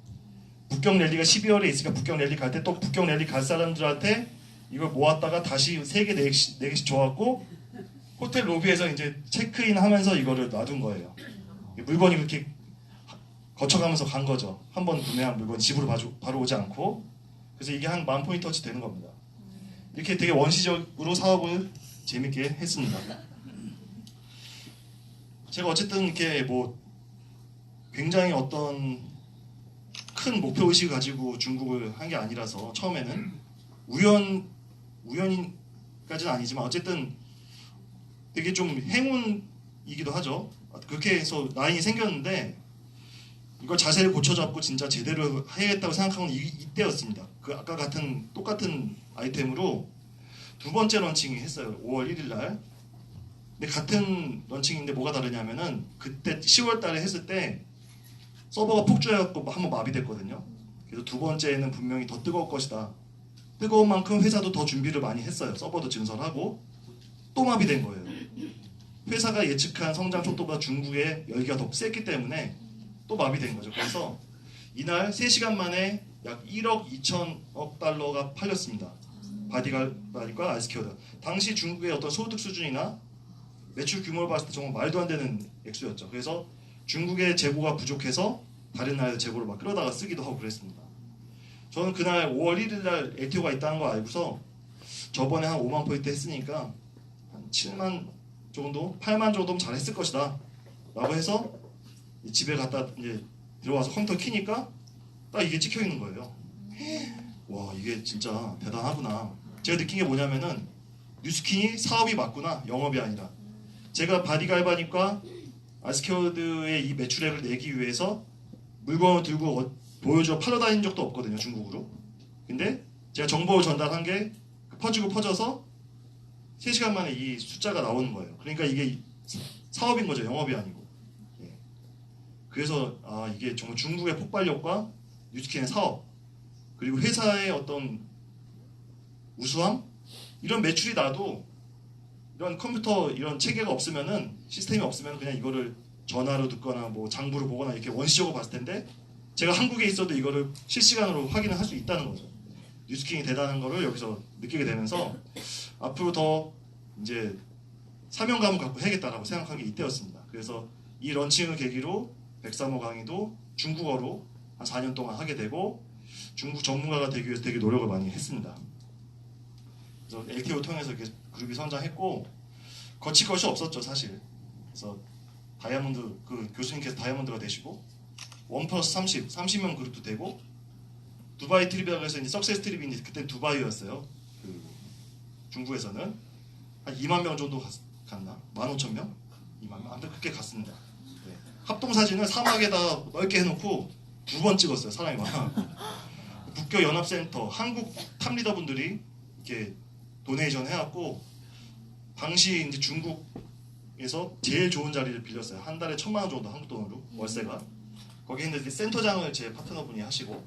북경 랠리가 12월에 있으니까 북경 랠리 갈 때 또 북경 랠리 갈 사람들한테 이걸 모았다가 다시 3개, 4개씩 줘갖고 호텔 로비에서 이제 체크인 하면서 이거를 놔둔 거예요. 물건이 그렇게 거쳐가면서 간 거죠. 한 번 구매한 물건 집으로 바로 오지 않고. 그래서 이게 한 10,000포인트어치 되는 겁니다. 이렇게 되게 원시적으로 사업을 재밌게 했습니다. 제가 어쨌든 이렇게 뭐 굉장히 어떤 큰 목표의식을 가지고 중국을 한 게 아니라서 처음에는 우연인까지는 아니지만 어쨌든 되게 좀 행운이기도 하죠. 그렇게 해서 라인이 생겼는데 이걸 자세를 고쳐잡고 진짜 제대로 해야겠다고 생각한 건 이때였습니다. 그 아까 똑같은 아이템으로 두 번째 런칭을 했어요. 5월 1일 날. 근데 같은 런칭인데 뭐가 다르냐면은 그때 10월 달에 했을 때 서버가 폭주해갖고 한번 마비됐거든요. 그래서 두 번째는 분명히 더 뜨거울 것이다. 뜨거운 만큼 회사도 더 준비를 많이 했어요. 서버도 증설하고 또 마비된 거예요. 회사가 예측한 성장 속도보다 중국의 열기가 더 셌기 때문에 또 마비된 거죠. 그래서 이날 3시간 만에 약 1억 2천억 달러가 팔렸습니다. 바디갈바닉과 알스케어드. 당시 중국의 어떤 소득 수준이나 매출 규모를 봤을 때 정말 말도 안 되는 액수였죠. 그래서 중국의 재고가 부족해서 다른 나라에서 재고를 막 끌어다가 쓰기도 하고 그랬습니다. 저는 그날 5월 1일 날 LTO가 있다는 걸 알고서 저번에 한 5만 포인트 했으니까 한 7만 정도, 8만 정도면 잘했을 것이다 라고 해서 집에 갔다 이제 들어와서 컴퓨터 키니까 딱 이게 찍혀 있는 거예요. 와, 이게 진짜 대단하구나. 제가 느낀 게 뭐냐면은 뉴스킨이 사업이 맞구나, 영업이 아니라. 제가 바디갈바닉과 알스케어드의 이 매출액을 내기 위해서 물건을 들고 보여줘 팔러 다닌 적도 없거든요, 중국으로. 근데 제가 정보를 전달한 게 퍼져서 3시간 만에 이 숫자가 나오는 거예요. 그러니까 이게 사업인 거죠, 영업이 아니고. 그래서 이게 정말 중국의 폭발력과 뉴스킨의 사업, 그리고 회사의 어떤 우수함, 이런 매출이 나도 이런 컴퓨터 이런 체계가 없으면은, 시스템이 없으면 그냥 이거를 전화로 듣거나 뭐 장부로 보거나 이렇게 원시적으로 봤을 텐데 제가 한국에 있어도 이거를 실시간으로 확인을 할 수 있다는 거죠. 뉴스킨이 대단한 거를 여기서 느끼게 되면서 앞으로 더 이제 사명감을 갖고 해야겠다라고 생각한 게 이때였습니다. 그래서 이 런칭을 계기로 103호 강의도 중국어로 한 4년 동안 하게 되고 중국 전문가가 되기 위해서 되게 노력을 많이 했습니다. 그래서 LTO 통해서 이렇게 그룹이 성장했고 거칠 것이 없었죠 사실. 그래서 다이아몬드 그 교수님께서 다이아몬드가 되시고 1+30명 그룹도 되고 두바이 트립이라고 해서 이제 석세스 트립이 그때 두바이였어요. 그 중국에서는 한 2만 명 정도 갔나? 15,000명? 2만 명? 아무튼 그렇게 갔습니다. 네. 합동 사진을 사막에다 넓게 해놓고 2번 찍었어요. 사람이 많아. 국교 연합센터 한국 탑리더분들이 이렇게 도네이션 해갖고 당시 이제 중국에서 제일 좋은 자리를 빌렸어요. 한 달에 1,000만 원 정도 한국 돈으로 월세가. 거기 했는데 센터장을 제 파트너분이 하시고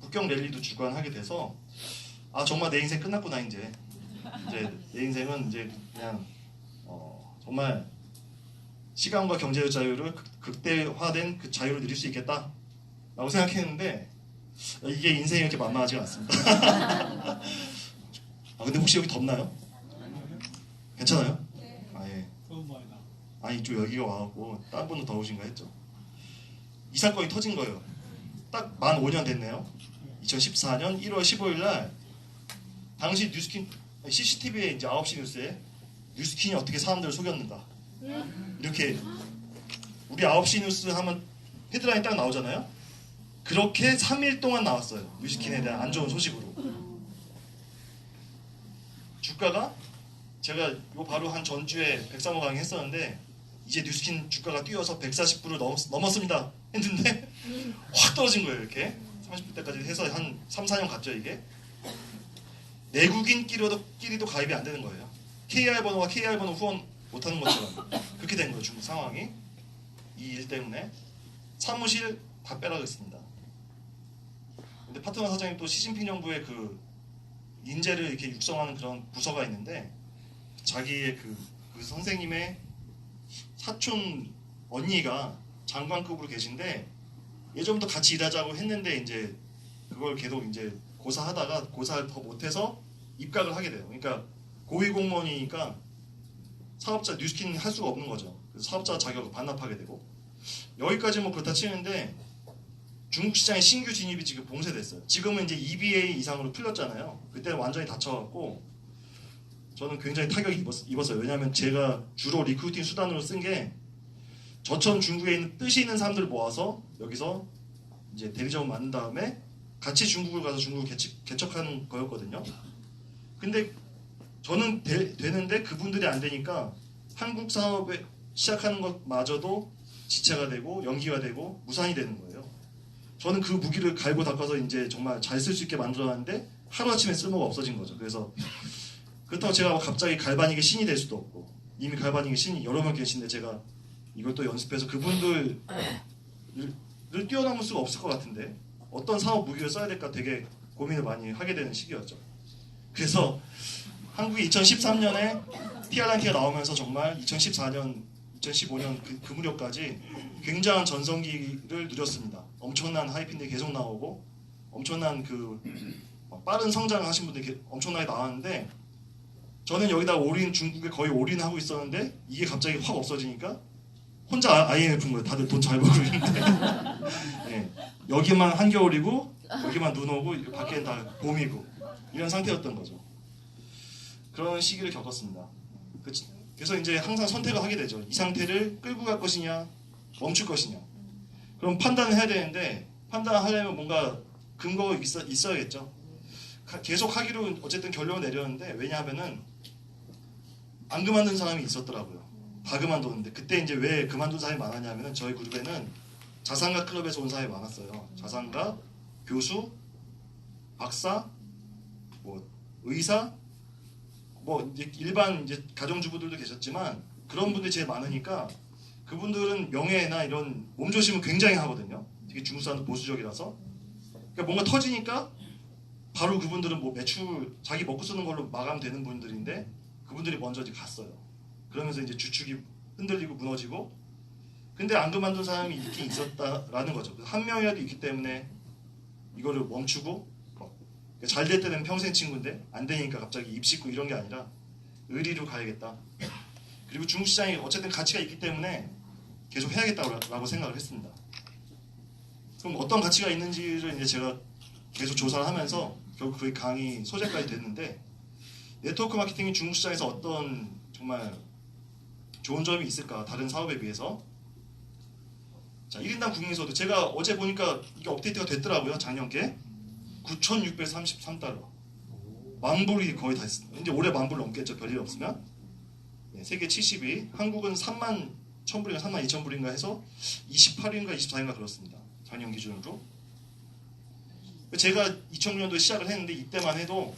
국경 랠리도 주관하게 돼서 아 정말 내 인생 끝났구나 이제 내 인생은 이제 그냥 정말 시간과 경제의 자유를 극대화된 그 자유를 누릴 수 있겠다라고 생각했는데 이게 인생이 이렇게 만만하지가 않습니다. 아 근데 혹시 여기 덥나요? 괜찮아요? 아 예. 아니 좀 여기가 와갖고 다른 분도 더우신가 했죠. 이 사건이 터진 거예요. 딱 만 5년 됐네요. 2014년 1월 15일 날 당시 뉴스킨 CCTV에 이제 9시 뉴스에 뉴스킨이 어떻게 사람들을 속였는가 이렇게 우리 9시 뉴스 하면 헤드라인 딱 나오잖아요. 그렇게 3일 동안 나왔어요. 뉴스킨에 대한 안 좋은 소식으로. 주가가 제가 이거 바로 한 전주에 103호 강의 했었는데 이제 뉴스킨 주가가 뛰어서 140불을 넘었습니다 했는데 확 떨어진 거예요. 이렇게 30불대까지 해서 한 3, 4년 갔죠. 이게 내국인끼리도 가입이 안 되는 거예요. KR 번호와 KR 번호 후원 못하는 것처럼 그렇게 된 거예요. 중국 상황이. 이 일 때문에 사무실 다 빼라고 했습니다. 근데 파트너 사장님 또 시진핑 정부의 그 인재를 이렇게 육성하는 그런 부서가 있는데 자기의 그 선생님의 사촌 언니가 장관급으로 계신데 예전부터 같이 일하자고 했는데 이제 그걸 계속 이제 고사하다가 고사를 더 못해서 입각을 하게 돼요. 그러니까 고위공무원이니까 사업자 뉴스킨 할 수가 없는 거죠. 그래서 사업자 자격을 반납하게 되고 여기까지 뭐 그렇다 치는데 중국 시장의 신규 진입이 지금 봉쇄됐어요. 지금은 이제 EBA 이상으로 풀렸잖아요. 그때는 완전히 닫혀갖고 저는 굉장히 타격이 입었어요. 왜냐하면 제가 주로 리크루팅 수단으로 쓴 게 저처럼 중국에 있는 뜻이 있는 사람들을 모아서 여기서 이제 대리점을 만든 다음에 같이 중국을 가서 중국을 개척하는 거였거든요. 근데 저는 되는데 그분들이 안 되니까 한국 사업에 시작하는 것마저도 지체가 되고 연기가 되고 무산이 되는 거예요. 저는 그 무기를 갈고 닦아서 이제 정말 잘 쓸 수 있게 만들어놨는데 하루아침에 쓸모가 없어진 거죠. 그래서 그렇다고 제가 갑자기 갈바닉의 신이 될 수도 없고 이미 갈바닉의 신이 여러 명 계신데 제가 이걸 또 연습해서 그분들을 뛰어넘을 수가 없을 것 같은데 어떤 사업 무기를 써야 될까 되게 고민을 많이 하게 되는 시기였죠. 그래서 한국이 2013년에 TR9T가 나오면서 정말 2014년, 2015년 그 무렵까지 굉장한 전성기를 누렸습니다. 엄청난 하이핀들이 계속 나오고 엄청난 그 빠른 성장을 하신 분들이 엄청나게 나왔는데 저는 여기다 중국에 거의 올인하고 있었는데 이게 갑자기 확 없어지니까 혼자 IMF인 거예요. 다들 돈 잘 벌고 있는데 네. 여기만 한겨울이고 여기만 눈 오고 밖에는 다 봄이고 이런 상태였던 거죠. 그런 시기를 겪었습니다. 그래서 이제 항상 선택을 하게 되죠. 이 상태를 끌고 갈 것이냐 멈출 것이냐. 그럼 판단을 해야 되는데 판단하려면 뭔가 근거가 있어야겠죠. 계속 하기로 어쨌든 결론을 내렸는데 왜냐하면은 안 그만둔 사람이 있었더라고요. 다 그만뒀는데 그때 이제 왜 그만둔 사람이 많았냐면은 저희 그룹에는 자산가 클럽에서 온 사람이 많았어요. 자산가, 교수, 박사, 뭐 의사, 뭐 이제 일반 이제 가정주부들도 계셨지만 그런 분들이 제일 많으니까 그분들은 명예나 이런 몸조심을 굉장히 하거든요. 되게 중국 사람들 보수적이라서. 그러니까 뭔가 터지니까 바로 그분들은 뭐 매출 자기 먹고 쓰는 걸로 마감되는 분들인데 그분들이 먼저 이제 갔어요. 그러면서 이제 주축이 흔들리고 무너지고 근데 안 그만둔 사람이 있긴 있었다라는 거죠. 한 명이라도 있기 때문에 이거를 멈추고 잘 될 때는 평생 친구인데 안 되니까 갑자기 입 씻고 이런 게 아니라 의리로 가야겠다. 그리고 중국 시장이 어쨌든 가치가 있기 때문에 계속 해야겠다고 생각을 했습니다. 그럼 어떤 가치가 있는지를 이제 제가 계속 조사를 하면서 결국 그 강의 소재까지 됐는데, 네트워크 마케팅이 중국 시장에서 어떤 정말 좋은 점이 있을까, 다른 사업에 비해서. 자, 1인당 국민소득, 제가 어제 보니까 이게 업데이트가 됐더라고요. 작년께 9,633달러, 만불이 거의 다 했습니다. 이제 올해 만불 넘겠죠, 별일 없으면. 네, 세계 70위, 한국은 3만 1,000불인가 3만 2,000불인가 해서 28위인가 24위인가 그렇습니다, 작년 기준으로. 제가 2000년도에 시작을 했는데 이때만 해도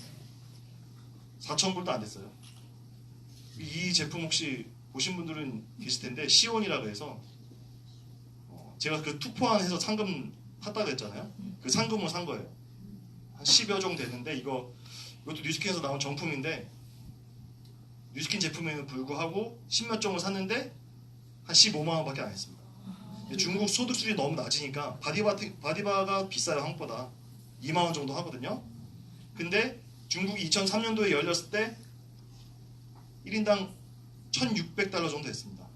4,000불도 안 됐어요. 이 제품 혹시 보신 분들은 계실 텐데, 시온이라고 해서 제가 그 투포환해서 상금 탔다고 했잖아요. 그 상금을 산 거예요. 한 10여 정도 됐는데, 이것도 뉴스킨에서 나온 정품인데, 뉴스킨 제품에는 불구하고 10몇 종을 샀는데 한 15만 원밖에 안 했습니다. 중국 소득수준이 너무 낮으니까, 바디바가 비싸요. 한국보다 2만 원 정도 하거든요. 근데 중국이 2003년도에 열렸을 때 1인당 1,600달러 정도 했습니다.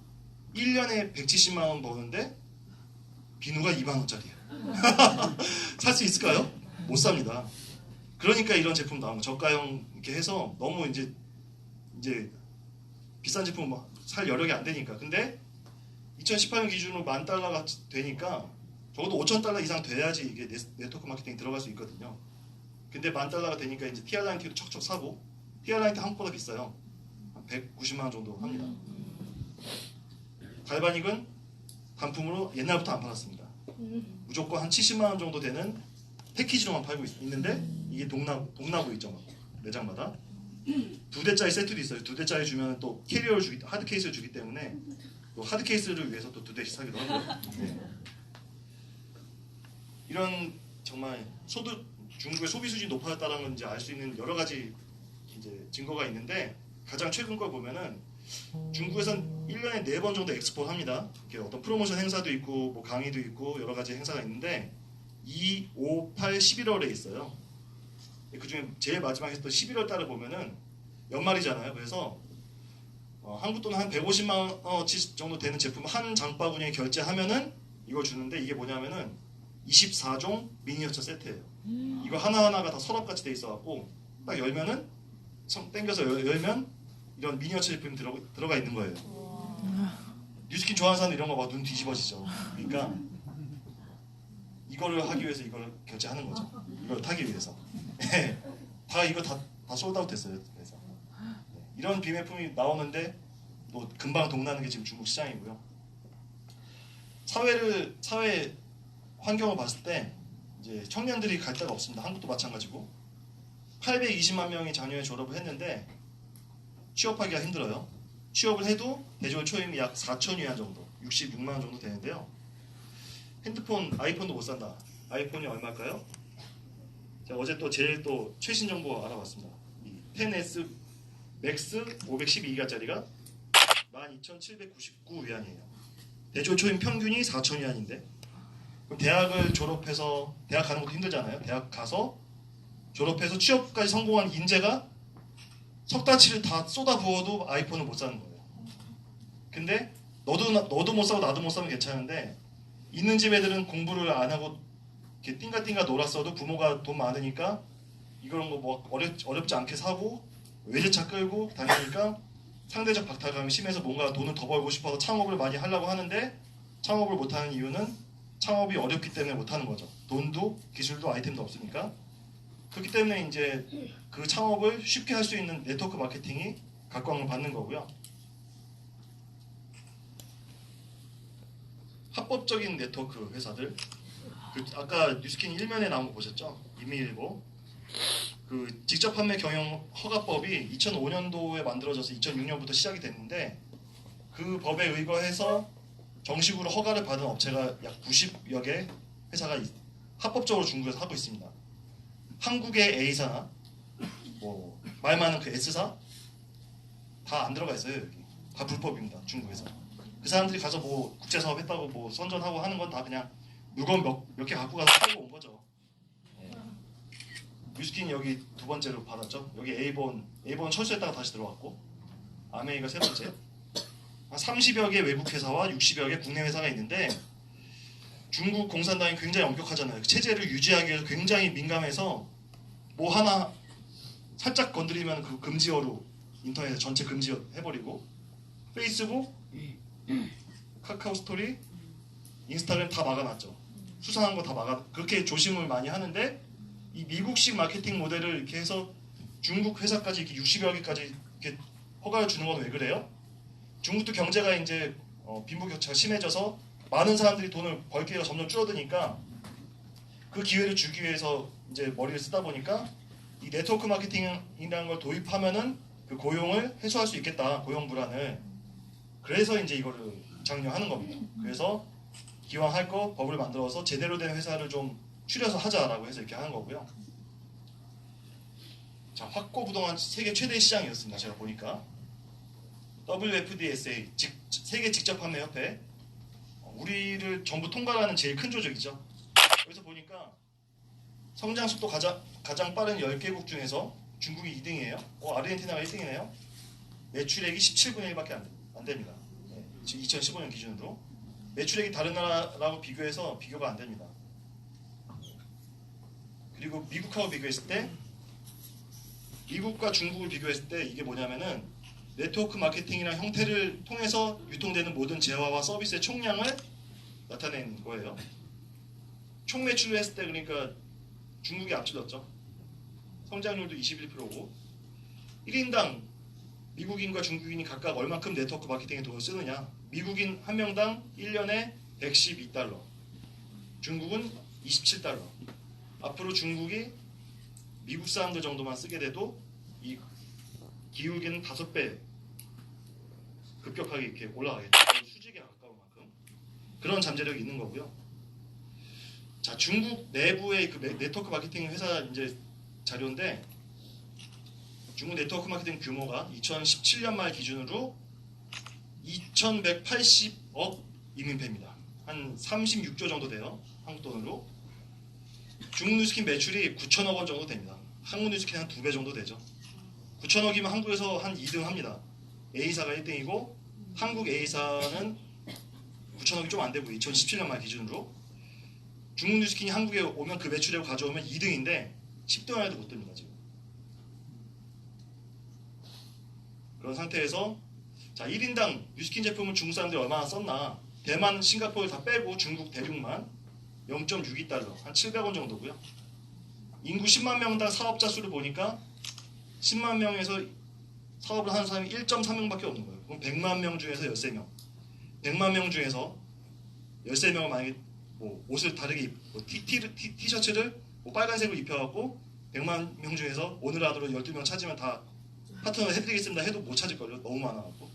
1년에 170만 원 버는데 비누가 2만 원짜리예요. 살 수 있을까요? 못 삽니다. 그러니까 이런 제품 나온 거, 저가형 이렇게 해서 너무 이제 비싼 제품 살 여력이 안 되니까. 근데 2018년 기준으로 10,000달러가 되니까 적어도 5,000달러 이상 돼야지 이게 네트워크 마케팅이 들어갈 수 있거든요. 근데 10,000달러가 되니까 이제 TR9T도 척척 사고, TR9T 한국보다 비싸요. 한 190만 원 정도 합니다. 갈바닉은 단품으로 옛날부터 안 팔았습니다. 무조건 한 70만 원 정도 되는 패키지로만 팔고 있는데, 이게 동나고 있죠, 매장마다. 2대짜리 세트도 있어요. 2대짜리 주면 또 캐리어를 하드 케이스를 주기 때문에 또 하드 케이스를 위해서 또 2대씩 사기도 하고요. 네. 이런 정말 중국의 소비 수준이 높아졌다는 건 이제 알 수 있는 여러 가지 이제 증거가 있는데, 가장 최근 걸 보면은 중국에선 1년에 4번 정도 엑스포를 합니다. 어떤 프로모션 행사도 있고 뭐 강의도 있고 여러 가지 행사가 있는데, 2, 5, 8, 11월에 있어요. 그 중에 제일 마지막에 했던 11월 달을 보면은 연말이잖아요. 그래서 한국 돈 한 150만 원치 정도 되는 제품 한 장바구니에 결제하면은 이걸 주는데, 이게 뭐냐면은 24종 미니어처 세트예요. 이거 하나하나가 다 서랍같이 돼 있어갖고 딱 열면은 당겨서 열면 이런 미니어처 제품이 들어가 있는 거예요. 뉴스킨 좋아하는 사람 이런 거 봐 눈 뒤집어지죠. 그러니까 이거를 하기 위해서 이걸 결제하는 거죠. 이걸 타기 위해서. 이거 다 솔드아웃 됐어요. 그래서 이런 비매품이 나오는데 또 금방 동나는 게 지금 중국 시장이고요. 사회 환경을 봤을 때 이제 청년들이 갈 데가 없습니다. 한국도 마찬가지고 820만 명이 작년에 졸업을 했는데 취업하기가 힘들어요. 취업을 해도 대졸 초임이 약 4,000위안 정도, 66만 원 정도 되는데요. 핸드폰, 아이폰도 못 산다. 아이폰이 얼마일까요? 제가 어제 또 제일 또 최신 정보 알아봤습니다. 이 10S 맥스 512기가짜리가 12,799위안이에요. 대졸 초임 평균이 4,000위안인데, 그럼 대학을 졸업해서, 대학 가는 것도 힘들잖아요. 대학 가서 졸업해서 취업까지 성공한 인재가 석 달치를 다 쏟아부어도 아이폰을 못 사는 거예요. 근데 너도 못 사고 나도 못 사면 괜찮은데, 있는 집 애들은 공부를 안 하고 이렇게 띵가띵가 놀았어도 부모가 돈 많으니까 이걸 뭐 어렵지 않게 사고 외제차 끌고 다니니까 상대적 박탈감이 심해서 뭔가 돈을 더 벌고 싶어서 창업을 많이 하려고 하는데, 창업을 못하는 이유는 창업이 어렵기 때문에 못하는 거죠. 돈도 기술도 아이템도 없으니까. 그렇기 때문에 이제 그 창업을 쉽게 할 수 있는 네트워크 마케팅이 각광을 받는 거고요. 합법적인 네트워크 회사들, 아까 뉴스킨 1면에 나온 거 보셨죠? 이미일보. 그 직접 판매 경영 허가법이 2005년도에 만들어져서 2006년부터 시작이 됐는데, 그 법에 의거해서 정식으로 허가를 받은 업체가 약 90여 개 회사가 합법적으로 중국에서 하고 있습니다. 한국의 A사나 뭐 말 많은 그 S사 다 안 들어가 있어요. 여기 다 불법입니다. 중국에서. 그 사람들이 가서 뭐 국제사업 했다고 뭐 선전하고 하는 건 다 그냥 물건 몇 개 갖고 가서 팔고 온 거죠. 뉴스킨 여기 두 번째로 받았죠. 여기 A본 철수했다가 다시 들어왔고, 아메이가 세 번째. 한 30여 개 외국 회사와 60여 개 국내 회사가 있는데 중국 공산당이 굉장히 엄격하잖아요. 체제를 유지하기 위해서 굉장히 민감해서 뭐 하나 살짝 건드리면 그 금지어로 인터넷에 전체 금지 해버리고 페이스북, 카카오 스토리, 인스타그램 다 막아놨죠. 수상한 거 다 그렇게 조심을 많이 하는데 이 미국식 마케팅 모델을 이렇게 해서 중국 회사까지 이렇게 60여 개까지 이렇게 허가를 주는 건 왜 그래요? 중국도 경제가 이제 빈부격차가 심해져서 많은 사람들이 돈을 벌 기회가 점점 줄어드니까 그 기회를 주기 위해서 이제 머리를 쓰다 보니까 이 네트워크 마케팅이라는 걸 도입하면은 그 고용을 해소할 수 있겠다, 고용 불안을. 그래서 이제 이거를 장려하는 겁니다. 그래서 기왕 할 거 법을 만들어서 제대로 된 회사를 좀 추려서 하자라고 해서 이렇게 하는 거고요. 자, 확고 부동한 세계 최대 시장이었습니다. 제가 보니까 WFDSA 세계 직접 판매 협회, 우리를 전부 통과하는 제일 큰 조직이죠. 여기서 보니까 성장 속도 가장 빠른 10개국 중에서 중국이 2등이에요. 아르헨티나가 1등이네요. 매출액이 17분의 1밖에 안 됩니다. 네, 지금 2015년 기준으로. 매출액이 다른 나라라고 비교해서 비교가 안 됩니다. 그리고 미국하고 비교했을 때, 미국과 중국을 비교했을 때 이게 뭐냐면은 네트워크 마케팅이라는 형태를 통해서 유통되는 모든 재화와 서비스의 총량을 나타낸 거예요. 총 매출을 했을 때 그러니까 중국이 앞질렀죠. 성장률도 21%고 1인당 미국인과 중국인이 각각 얼마큼 네트워크 마케팅에 돈을 쓰느냐. 미국인 한 명당 1년에 112달러, 중국은 27달러. 앞으로 중국이 미국 사람들 정도만 쓰게 돼도 이 기울기는 5배 급격하게 이렇게 올라가겠죠. 수직에 가까운 만큼. 그런 잠재력이 있는 거고요. 자, 중국 내부의 그 네트워크 마케팅 회사 이제 자료인데, 중국 네트워크 마케팅 규모가 2017년 말 기준으로 2,180억 인민폐입니다. 한 36조 정도 돼요. 한국 돈으로. 중국 뉴스킨 매출이 9천억 원 정도 됩니다. 한국 뉴스킨 한 2배 정도 되죠. 9천억이면 한국에서 한 2등 합니다. A사가 1등이고 한국 A사는 9천억이 좀 안 되고 2017년 말 기준으로. 중국 뉴스킨이 한국에 오면 그 매출액을 가져오면 2등인데 10등 안에도 못 듭니다. 지금. 그런 상태에서 자, 1인당 뉴스킨 제품은 중국 사람들이 얼마나 썼나. 대만, 싱가포르 다 빼고 중국 대륙만 0.62달러, 한 700원 정도고요. 인구 10만 명당 사업자 수를 보니까 10만 명에서 사업을 하는 사람이 1.3명밖에 없는 거예요. 그럼 100만 명 중에서 13명. 100만 명 중에서 13명을 만약에 뭐 옷을 다르게 티셔츠를 뭐 빨간색으로 입혀갖고 100만 명 중에서 오늘 안으로 12명 찾으면 다 파트너 해드리겠습니다 해도 못 찾을걸요. 너무 많아갖고.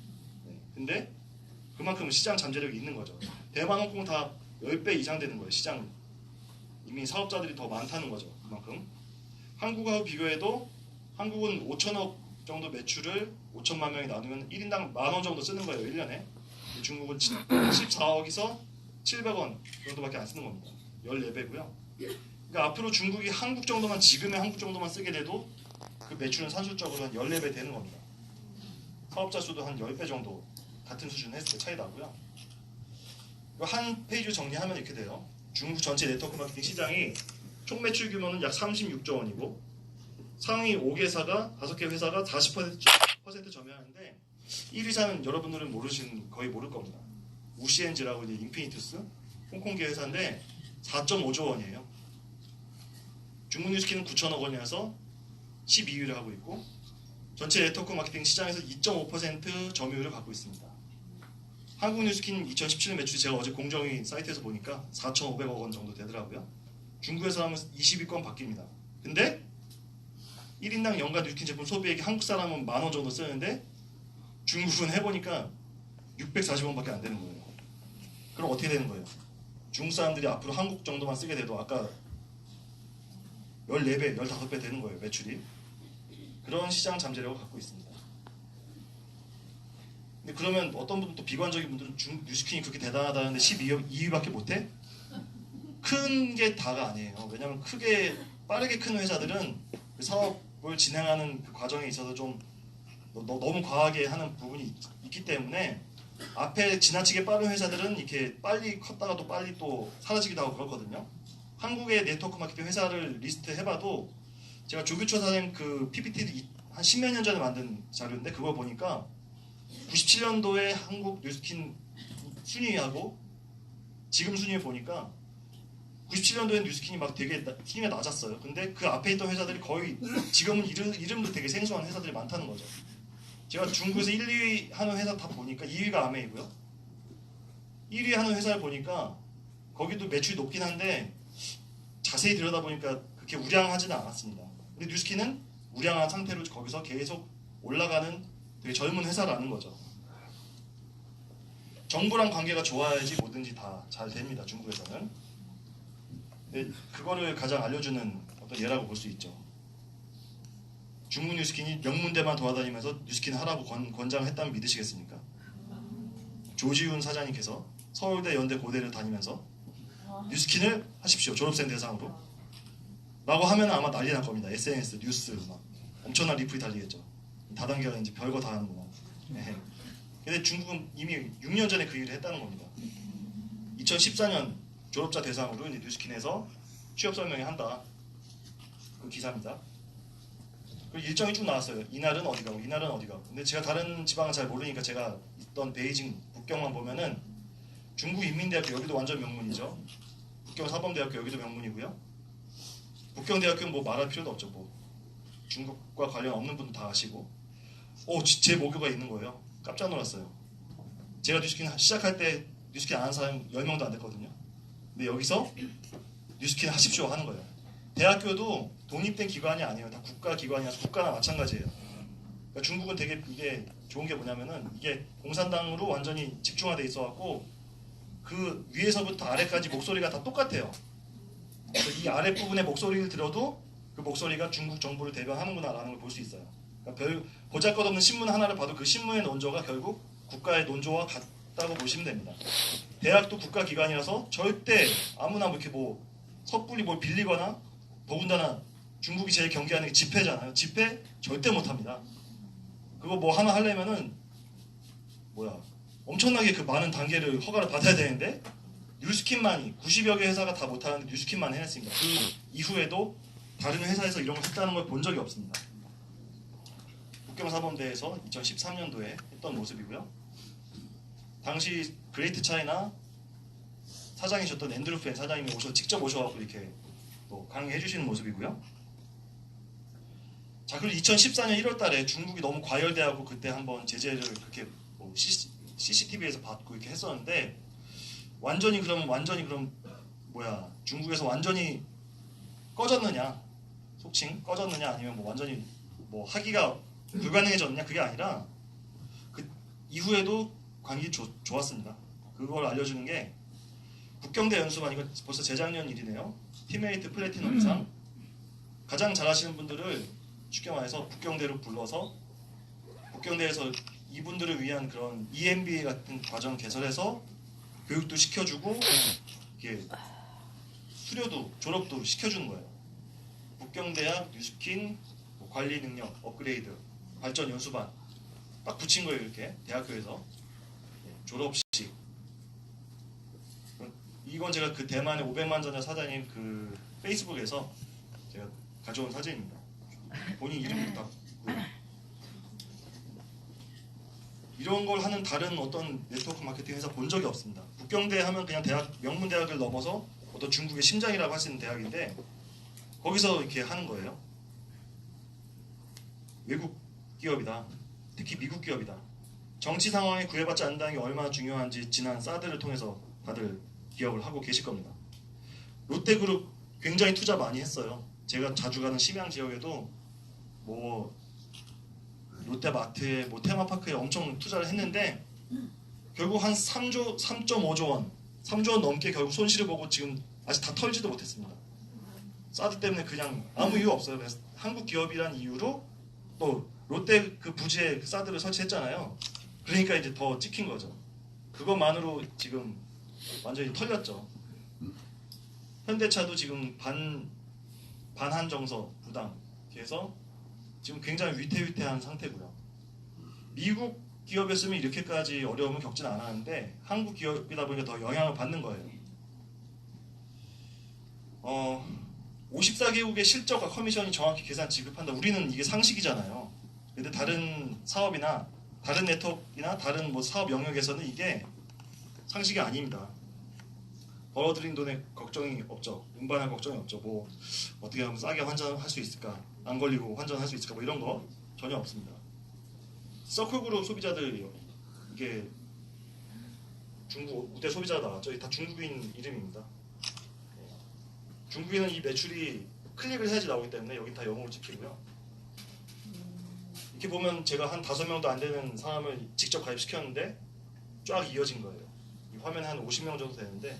네. 근데 그만큼 시장 잠재력이 있는 거죠. 대만, 홍콩은 다 10배 이상 되는 거예요. 시장. 이미 사업자들이 더 많다는 거죠. 그만큼. 한국하고 비교해도 한국은 5천억 정도 매출을 5천만 명이 나누면 1인당 10,000원 정도 쓰는 거예요. 1년에. 중국은 14억에서 700원 정도밖에 안 쓰는 겁니다. 14배고요. 그러니까 앞으로 중국이 한국 정도만, 지금의 한국 정도만 쓰게 돼도 그 매출은 산술적으로 한 14배 되는 겁니다. 사업자 수도 한 10배 정도 같은 수준 했을 때 차이 나고요. 한 페이지 정리하면 이렇게 돼요. 중국 전체 네트워크 마케팅 시장이 총 매출 규모는 약 36조 원이고 상위 5개사가 5개 회사가 40% 점유하는데 1위사는 여러분들은 거의 모를 겁니다. 우시엔즈라고 이제 인피니투스 홍콩계 회사인데 4.5조 원이에요. 중국 뉴스킨은 9천억 원이라서 12위를 하고 있고 전체 네트워크 마케팅 시장에서 2.5% 점유율을 갖고 있습니다. 한국 뉴스킨 2017년 매출이 제가 어제 공정위 사이트에서 보니까 4,500억 원 정도 되더라고요. 중국에서 하면 20위권 바뀝니다. 근데 1인당 연간 뉴스킨 제품 소비액이 한국 사람은 10,000원 정도 쓰는데 중국은 해보니까 640원밖에 안 되는 거예요. 그럼 어떻게 되는 거예요? 중국 사람들이 앞으로 한국 정도만 쓰게 돼도 아까 14배, 15배 되는 거예요. 매출이. 그런 시장 잠재력을 갖고 있습니다. 근데 그러면 어떤 분은 또 비관적인 분들은 중국 뉴스킨이 그렇게 대단하다는데 12위밖에 못해? 큰 게 다가 아니에요. 왜냐하면 빠르게 큰 회사들은 그 사업을 진행하는 그 과정에 있어서 좀 너무 과하게 하는 부분이 있기 때문에 앞에 지나치게 빠른 회사들은 이렇게 빨리 컸다가 또 빨리 또 사라지기도 하고 그렇거든요. 한국의 네트워크 마케팅 회사를 리스트 해봐도 제가 조규초 사장님 그 PPT 한 10몇 년 전에 만든 자료인데 그걸 보니까 97년도에 한국 뉴스킨 순위하고 지금 순위 보니까 97년도에 뉴스킨이 막 되게 순위가 낮았어요. 근데 그 앞에 있던 회사들이 거의 지금은 이름도 되게 생소한 회사들이 많다는 거죠. 제가 중국에서 1, 2위 하는 회사 다 보니까 2위가 아메이고요. 1위 하는 회사를 보니까 거기도 매출이 높긴 한데 자세히 들여다보니까 그렇게 우량하지는 않았습니다. 근데 뉴스킨은 우량한 상태로 거기서 계속 올라가는 되게 젊은 회사라는 거죠. 정부랑 관계가 좋아야지 뭐든지 다 잘 됩니다. 중국에서는. 근데 그거를 가장 알려주는 어떤 예라고 볼 수 있죠. 중국 뉴스킨이 명문대만 돌아다니면서 뉴스킨 하라고 권장했다면 믿으시겠습니까? 조지훈 사장님께서 서울대, 연대, 고대를 다니면서 뉴스킨을 하십시오. 졸업생 대상으로 라고 하면 아마 난리 날 겁니다. SNS, 뉴스 막 엄청난 리플이 달리겠죠. 다단계가 이제 별거 다 하는구나. 네. 근데 중국은 이미 6년 전에 그 일을 했다는 겁니다. 2014년 졸업자 대상으로 이제 뉴스킨에서 취업 설명회 한다. 그 기사입니다. 그 일정이 쭉 나왔어요. 이날은 어디 가고 이날은 어디 가고. 근데 제가 다른 지방은 잘 모르니까 제가 있던 베이징 북경만 보면은 중국 인민대학교 여기도 완전 명문이죠. 북경 사범대학교 여기도 명문이고요. 북경대학교는 뭐 말할 필요도 없죠. 뭐 중국과 관련 없는 분들 다 아시고. 제 모교가 있는 거예요. 깜짝 놀랐어요. 제가 뉴스킨 시작할 때 뉴스킨 안 하는 사람 10명도 안 됐거든요. 근데 여기서 뉴스킨 하십시오 하는 거예요. 대학교도 독립된 기관이 아니에요. 다 국가기관이라서 국가나 마찬가지예요. 그러니까 중국은 되게 이게 좋은 게 뭐냐면은 이게 공산당으로 완전히 집중화돼 있어갖고 그 위에서부터 아래까지 목소리가 다 똑같아요. 그래서 이 아랫부분의 목소리를 들어도 그 목소리가 중국 정부를 대변하는구나라는 걸 볼 수 있어요. 그러니까 별 보잘것없는 신문 하나를 봐도 그 신문의 논조가 결국 국가의 논조와 같다고 보시면 됩니다. 대학도 국가기관이라서 절대 아무나 뭐 이렇게 뭐 섣불리 뭘 빌리거나 더군다나 중국이 제일 경계하는 게 집회잖아요. 집회 절대 못합니다. 그거 뭐 하나 하려면은 엄청나게 그 많은 단계를 허가를 받아야 되는데 뉴스킨만이 90여 개 회사가 다 못하는데 뉴스킨만 해냈습니다. 그 이후에도 다른 회사에서 이런 걸 했다는 걸 본 적이 없습니다. 북경사범대에서 2013년도에 했던 모습이고요. 당시 그레이트 차이나 사장이셨던 앤드루 팬 사장님이 직접 오셔서 이렇게 또 강의해 주시는 모습이고요. 자, 그리고 2014년 1월 달에 중국이 너무 과열돼하고 그때 한번 제재를 그렇게 뭐 CCTV에서 받고 이렇게 했었는데 중국에서 완전히 꺼졌느냐, 속칭 꺼졌느냐 아니면 뭐 완전히 뭐 하기가 불가능해졌느냐 그게 아니라 그 이후에도 관계 좋았습니다. 그걸 알려주는 게 북경대 연수반 이거 벌써 재작년 일이네요. 팀메이트 플래티넘상 가장 잘하시는 분들을 쉽게 말해서 북경대로 불러서 북경대에서 이분들을 위한 그런 EMBA 같은 과정 개설해서 교육도 시켜주고 이게 수료도 졸업도 시켜주는 거예요. 북경대학 뉴스킨 뭐 관리 능력 업그레이드 발전 연수반 딱 붙인 거예요. 이렇게 대학교에서 졸업식. 이건 제가 그 대만의 500만 전자 사장님 그 페이스북에서 제가 가져온 사진입니다. 본인 이름도 다 이런 걸 하는 다른 어떤 네트워크 마케팅 회사 본 적이 없습니다. 북경대 하면 그냥 대학 명문 대학을 넘어서 어떤 중국의 심장이라고 할 수 있는 대학인데 거기서 이렇게 하는 거예요. 외국 기업이다. 특히 미국 기업이다. 정치 상황에 구애받지 않는다는 게 얼마나 중요한지 지난 사드를 통해서 다들 기억을 하고 계실 겁니다. 롯데그룹 굉장히 투자 많이 했어요. 제가 자주 가는 심양 지역에도 뭐 롯데마트에 뭐 테마파크에 엄청 투자를 했는데 결국 한 3.5조 원 3조 원 넘게 결국 손실을 보고 지금 아직 다 털지도 못했습니다. 사드 때문에 그냥 아무 이유 없어요. 그래서 한국 기업이란 이유로 또 롯데 그 부지에 그 사드를 설치했잖아요. 그러니까 이제 더 찍힌 거죠. 그것만으로 지금 완전히 털렸죠. 현대차도 지금 반한 정서 부당 해서 지금 굉장히 위태위태한 상태고요. 미국 기업이었으면 이렇게까지 어려움을 겪진 않았는데 한국 기업이다 보니까 더 영향을 받는 거예요. 54개국의 실적과 커미션이 정확히 계산 지급한다. 우리는 이게 상식이잖아요. 근데 다른 사업이나 다른 네트워크나 다른 뭐 사업 영역에서는 이게 상식이 아닙니다. 벌어들인 돈에 걱정이 없죠. 운반할 걱정이 없죠. 뭐 어떻게 하면 싸게 환전할 수 있을까? 안 걸리고 환전할 수 있을까? 뭐 이런 거 전혀 없습니다. 서클그룹 소비자들 이게 중국 우대 소비자 나왔죠. 다 중국인 이름입니다. 중국인은 이 매출이 클릭을 해야지 나오기 때문에 여기 다 영어로 찍히고요. 이렇게 보면 제가 한 5명도 안 되는 사람을 직접 가입시켰는데 쫙 이어진 거예요. 이 화면에 한 50명 정도 되는데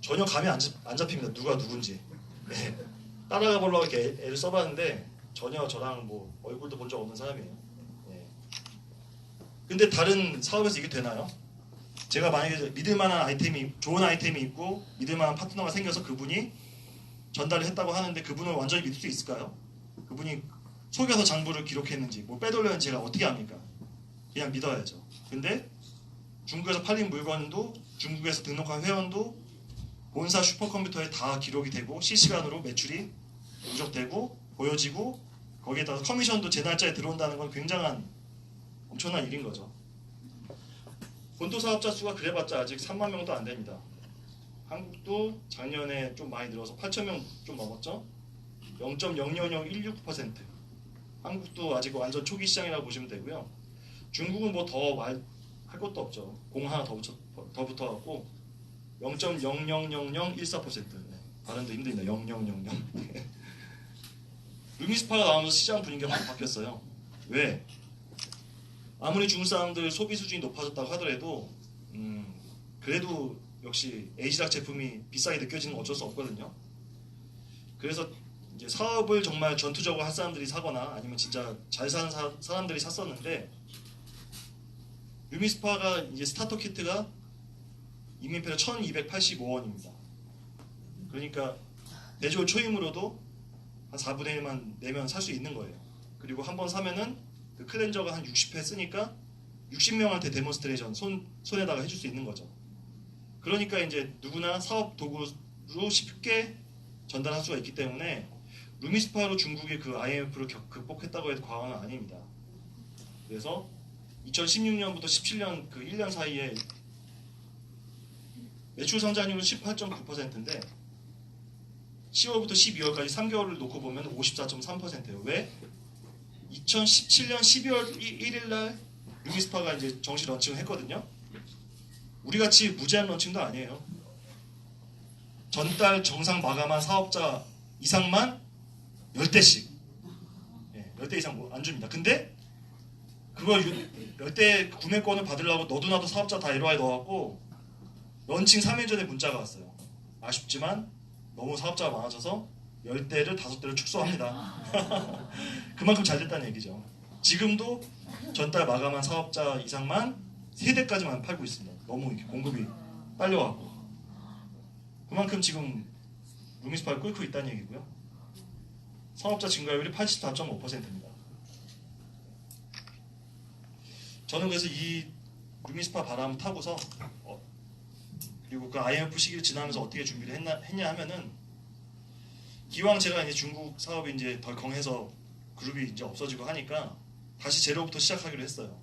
전혀 감이 안 잡힙니다. 누가 누군지. 네. 따라가 보려고 이렇게 애를 써봤는데 전혀 저랑 뭐 얼굴도 본 적 없는 사람이에요. 네. 근데 다른 사업에서 이게 되나요? 제가 만약에 믿을만한 아이템이 좋은 아이템이 있고 믿을만한 파트너가 생겨서 그분이 전달을 했다고 하는데 그분을 완전히 믿을 수 있을까요? 그분이 속여서 장부를 기록했는지 뭐 빼돌렸는지 제가 어떻게 합니까? 그냥 믿어야죠. 근데 중국에서 팔린 물건도 중국에서 등록한 회원도 본사 슈퍼컴퓨터에 다 기록이 되고 실시간으로 매출이 누적되고 보여지고 거기에 따라서 커미션도 제 날짜에 들어온다는 건 굉장한 엄청난 일인 거죠. 본토 사업자 수가 그래봤자 아직 3만 명도 안 됩니다. 한국도 작년에 좀 많이 늘어서 8천 명 좀 넘었죠. 0.00016%. 한국도 아직 완전 초기 시장이라고 보시면 되고요. 중국은 뭐 더 말 할 것도 없죠. 공 하나 더 붙어갖고 0.000014%. 발음도 힘듭니다. 0000. 루미스파가 나오면서 시장 분위기가 많이 바뀌었어요. 왜? 아무리 중국 사람들 소비 수준이 높아졌다고 하더라도 그래도 역시 에이지락 제품이 비싸게 느껴지는 건 어쩔 수 없거든요. 그래서 이제 사업을 정말 전투적으로 할 사람들이 사거나 아니면 진짜 잘 사는 사람들이 샀었는데 루미스파가 이제 스타터 키트가 이민표가 1285원입니다. 그러니까 대졸 초임으로도 한 4분의 1만 내면 살 수 있는 거예요. 그리고 한 번 사면은 그 클렌저가 한 60회 쓰니까 60명한테 데몬스트레이션 손에다가 해줄 수 있는 거죠. 그러니까 이제 누구나 사업 도구로 쉽게 전달할 수가 있기 때문에 루미스파로 중국의 그 IMF를 극복했다고 해도 과언은 아닙니다. 그래서 2016년부터 17년 그 1년 사이에 매출 성장률은 18.9%인데 10월부터 12월까지 3개월을 놓고 보면 54.3%예요. 왜? 2017년 12월 1일 날 루미스파가 이제 정식 런칭을 했거든요. 우리같이 무제한 런칭도 아니에요. 전달 정상 마감한 사업자 이상만 10대씩 10대 이상 뭐 안 줍니다. 근데 그걸 10대 구매권을 받으려고 너도 나도 사업자 다 LOI 넣어갖고 런칭 3일 전에 문자가 왔어요. 아쉽지만 너무 사업자가 많아져서 10대를 5대를 축소합니다. 그만큼 잘 됐다는 얘기죠. 지금도 전달 마감한 사업자 이상만 3대까지만 팔고 있습니다. 너무 이렇게 공급이 딸려가고 그만큼 지금 루미스파를 끓고 있다는 얘기고요. 사업자 증가율이 84.5%입니다. 저는 그래서 이 루미스파 바람을 타고서 그리고 그 IMF 시기를 지나면서 어떻게 준비를 했냐 하면은 기왕 제가 이제 중국 사업이 이제 덜컹해서 그룹이 이제 없어지고 하니까 다시 제로부터 시작하기로 했어요.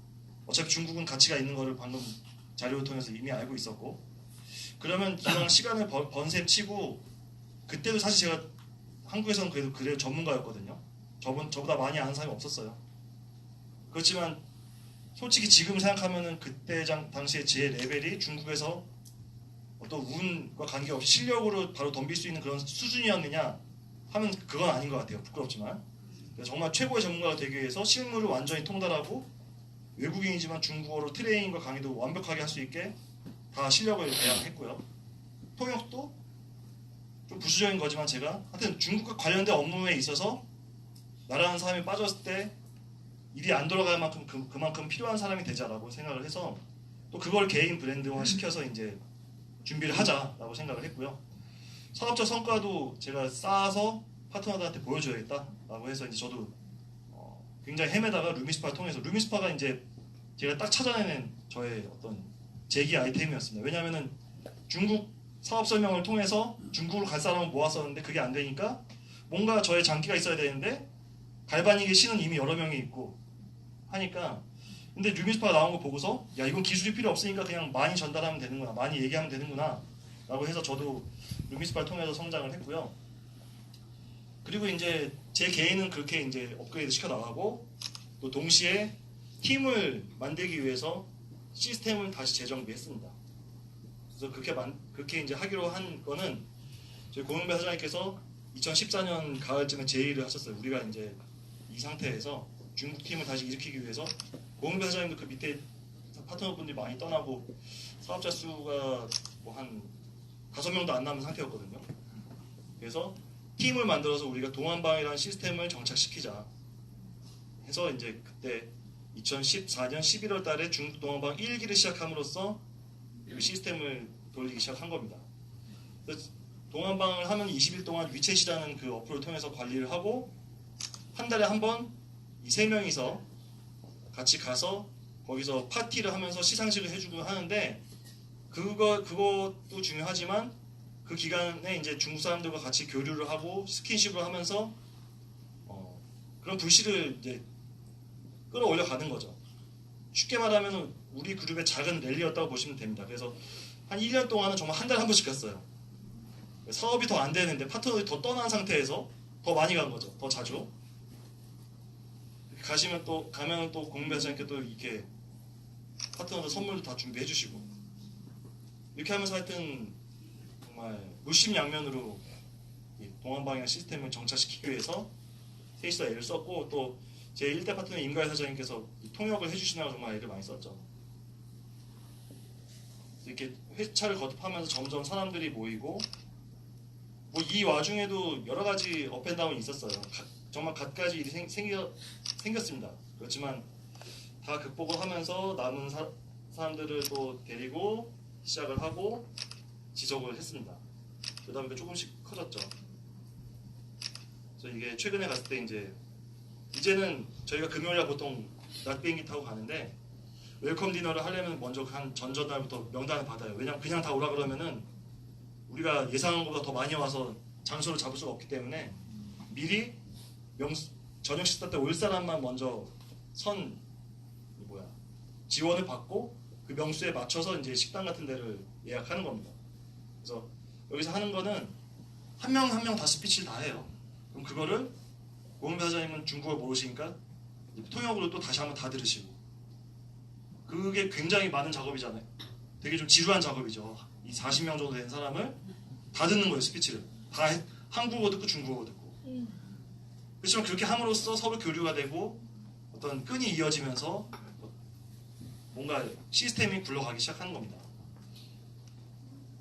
어차피 중국은 가치가 있는 거를 방금 자료를 통해서 이미 알고 있었고 그러면 기왕 시간을 번셈 치고 그때도 사실 제가 한국에서는 그래도 전문가였거든요. 저보다 많이 아는 사람이 없었어요. 그렇지만 솔직히 지금 생각하면은 그때 당시에 제 레벨이 중국에서 어떤 운과 관계없이 실력으로 바로 덤빌 수 있는 그런 수준이었느냐 하면 그건 아닌 것 같아요. 부끄럽지만 정말 최고의 전문가가 되기 위해서 실무를 완전히 통달하고 외국인이지만 중국어로 트레이닝과 강의도 완벽하게 할 수 있게 다 실력을 배양했고요. 통역도 좀 부수적인 거지만 제가 하여튼 중국과 관련된 업무에 있어서 나라는 사람이 빠졌을 때 일이 안 돌아갈 만큼 그만큼 필요한 사람이 되자라고 생각을 해서 또 그걸 개인 브랜드화 시켜서 이제 준비를 하자라고 생각을 했고요. 사업자 성과도 제가 쌓아서 파트너들한테 보여줘야겠다라고 해서 이제 저도 굉장히 헤매다가 루미스파를 통해서 루미스파가 이제 제가 딱 찾아내는 저의 어떤 제기 아이템이었습니다. 왜냐하면은 중국 사업 설명을 통해서 중국으로 갈 사람을 모았었는데 그게 안 되니까 뭔가 저의 장기가 있어야 되는데 갈바닉의 신은 이미 여러 명이 있고 하니까 근데 루미스파가 나온 거 보고서 야 이건 기술이 필요 없으니까 그냥 많이 전달하면 되는구나 많이 얘기하면 되는구나 라고 해서 저도 루미스파를 통해서 성장을 했고요. 그리고 이제 제 개인은 그렇게 이제 업그레이드 시켜 나가고 또 동시에 팀을 만들기 위해서 시스템을 다시 재정비했습니다. 그래서 그렇게 이제 하기로 한 거는 저희 고영배 사장님께서 2014년 가을쯤에 제의를 하셨어요. 우리가 이제 이 상태에서 중국 팀을 다시 일으키기 위해서 고영배 사장님도 그 밑에 파트너분들이 많이 떠나고 사업자 수가 뭐 한 5명도 안 남은 상태였거든요. 그래서 팀을 만들어서 우리가 동안방이라는 시스템을 정착시키자 해서 이제 그때 2014년 11월 달에 중국 동안방 1기를 시작함으로써 그 시스템을 돌리기 시작한 겁니다. 그래서 동안방을 하면 20일 동안 위챗이라는 그 어플을 통해서 관리를 하고 한 달에 한 번 이 3명이서 같이 가서 거기서 파티를 하면서 시상식을 해주고 하는데 그것도 중요하지만 그 기간에 이제 중국 사람들과 같이 교류를 하고 스킨십을 하면서 그런 불씨를 이제 끌어올려 가는 거죠. 쉽게 말하면 우리 그룹의 작은 랠리였다고 보시면 됩니다. 그래서 한 1년 동안은 정말 한 달에 한 번씩 갔어요. 사업이 더 안 되는데 파트너들이 더 떠난 상태에서 더 많이 간 거죠. 더 자주. 가면 또 공매사님께 또 이렇게 파트너들 선물도 다 준비해 주시고 이렇게 하면서 하여튼 정말 물심양면으로 동안방향 시스템을 정착시키기 위해서 셋이서 애를 썼고 또 제 1대 파트너 임가희 사장님께서 통역을 해주시느라고 정말 애를 많이 썼죠. 이렇게 회차를 거듭하면서 점점 사람들이 모이고 뭐 이 와중에도 여러 가지 업앤다운이 있었어요. 정말 갖가지 일이 생겼습니다. 그렇지만 다 극복을 하면서 남은 사람들을 또 데리고 시작을 하고 지속을 했습니다. 그러다 보니까 조금씩 커졌죠. 그래서 이게 최근에 갔을 때 이제는 저희가 금요일날 보통 낮 비행기 타고 가는데 웰컴 디너를 하려면 먼저 한 전날부터 명단을 받아요. 왜냐면 그냥 다 오라 그러면은 우리가 예상한 것보다 더 많이 와서 장소를 잡을 수가 없기 때문에 미리 저녁 식사 때 올 사람만 먼저 지원을 받고 그 명수에 맞춰서 이제 식당 같은 데를 예약하는 겁니다. 그래서 여기서 하는 거는 한 명 한 명 다 스피치를 다 해요. 그럼 그거를 고은배 사장님은 중국어 모르시니까 통역으로 또 다시 한번 다 들으시고 그게 굉장히 많은 작업이잖아요. 되게 좀 지루한 작업이죠. 이 40명 정도 된 사람을 다 듣는 거예요. 스피치를 다 한국어 듣고 중국어 듣고 그렇지만 그렇게 함으로써 서로 교류가 되고 어떤 끈이 이어지면서 뭔가 시스템이 굴러가기 시작하는 겁니다.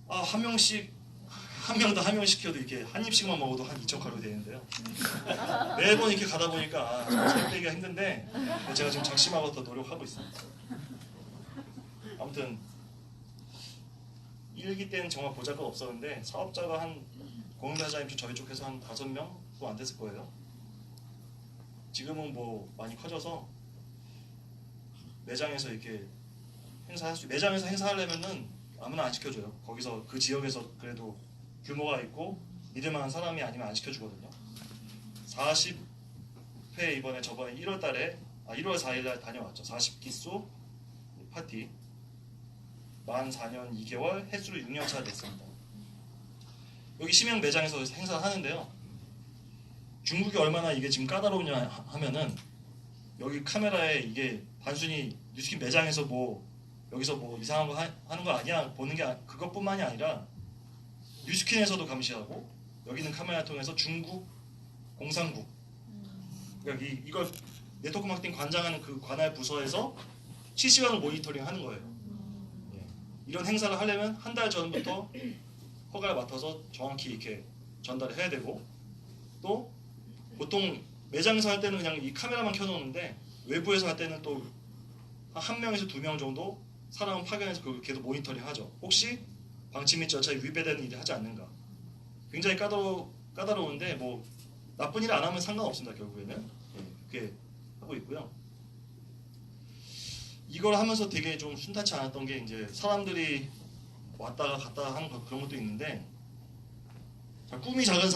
한 명씩 한 명당 한 명 시켜도 이렇게 한 입씩만 먹어도 한 2,000칼로리 되는데요. 매번 이렇게 가다 보니까 살 빼기가 힘든데 제가 지금 작심하고 더 노력하고 있습니다. 아무튼 1기 때는 정말 보잘것 없었는데 사업자가 한 고은배 사장님 저희 쪽에서 한 5명도 안 됐을 거예요. 지금은 뭐 많이 커져서 매장에서 이렇게 매장에서 행사하려면은 아무나 안 시켜줘요. 거기서 그 지역에서 그래도 규모가 있고 믿을만한 사람이 아니면 안 시켜주거든요. 40회 저번에 1월 4일날 다녀왔죠. 40기수 파티 만 4년 2개월 횟수로 6년차 됐습니다. 여기 심양 매장에서 행사를 하는데요. 중국이 얼마나 이게 지금 까다로우냐 하면은 여기 카메라에 이게 단순히 뉴스킨 매장에서 여기서 이상한 거 하는 거 아니야 보는 게 그것뿐만이 아니라 뉴스킨에서도 감시하고 여기 있는 카메라 통해서 중국 공산국 그러니까 이걸 네트워크 마케팅 관장하는 그 관할 부서에서 실시간으로 모니터링 하는 거예요. 이런 행사를 하려면 한 달 전부터 허가를 맡아서 정확히 이렇게 전달을 해야 되고 또 보통 매장에서 할 때는 그냥 이 카메라만 켜놓는데 외부에서 할 때는 또 한 명에서 2명 정도 사람을 파견해서 그걸 계속 모니터링 하죠. 혹시 방침 및 절차에 위배되는 일을 하지 않는가. 굉장히 까다로운데 나쁜 일 안 하면 상관없습니다. 결국에는 그게 하고 있고요. 이걸 하면서 되게 좀 순탄치 않았던 게 이제 사람들이 왔다가 갔다가 하는 그런 것도 있는데 자, 꿈이 작은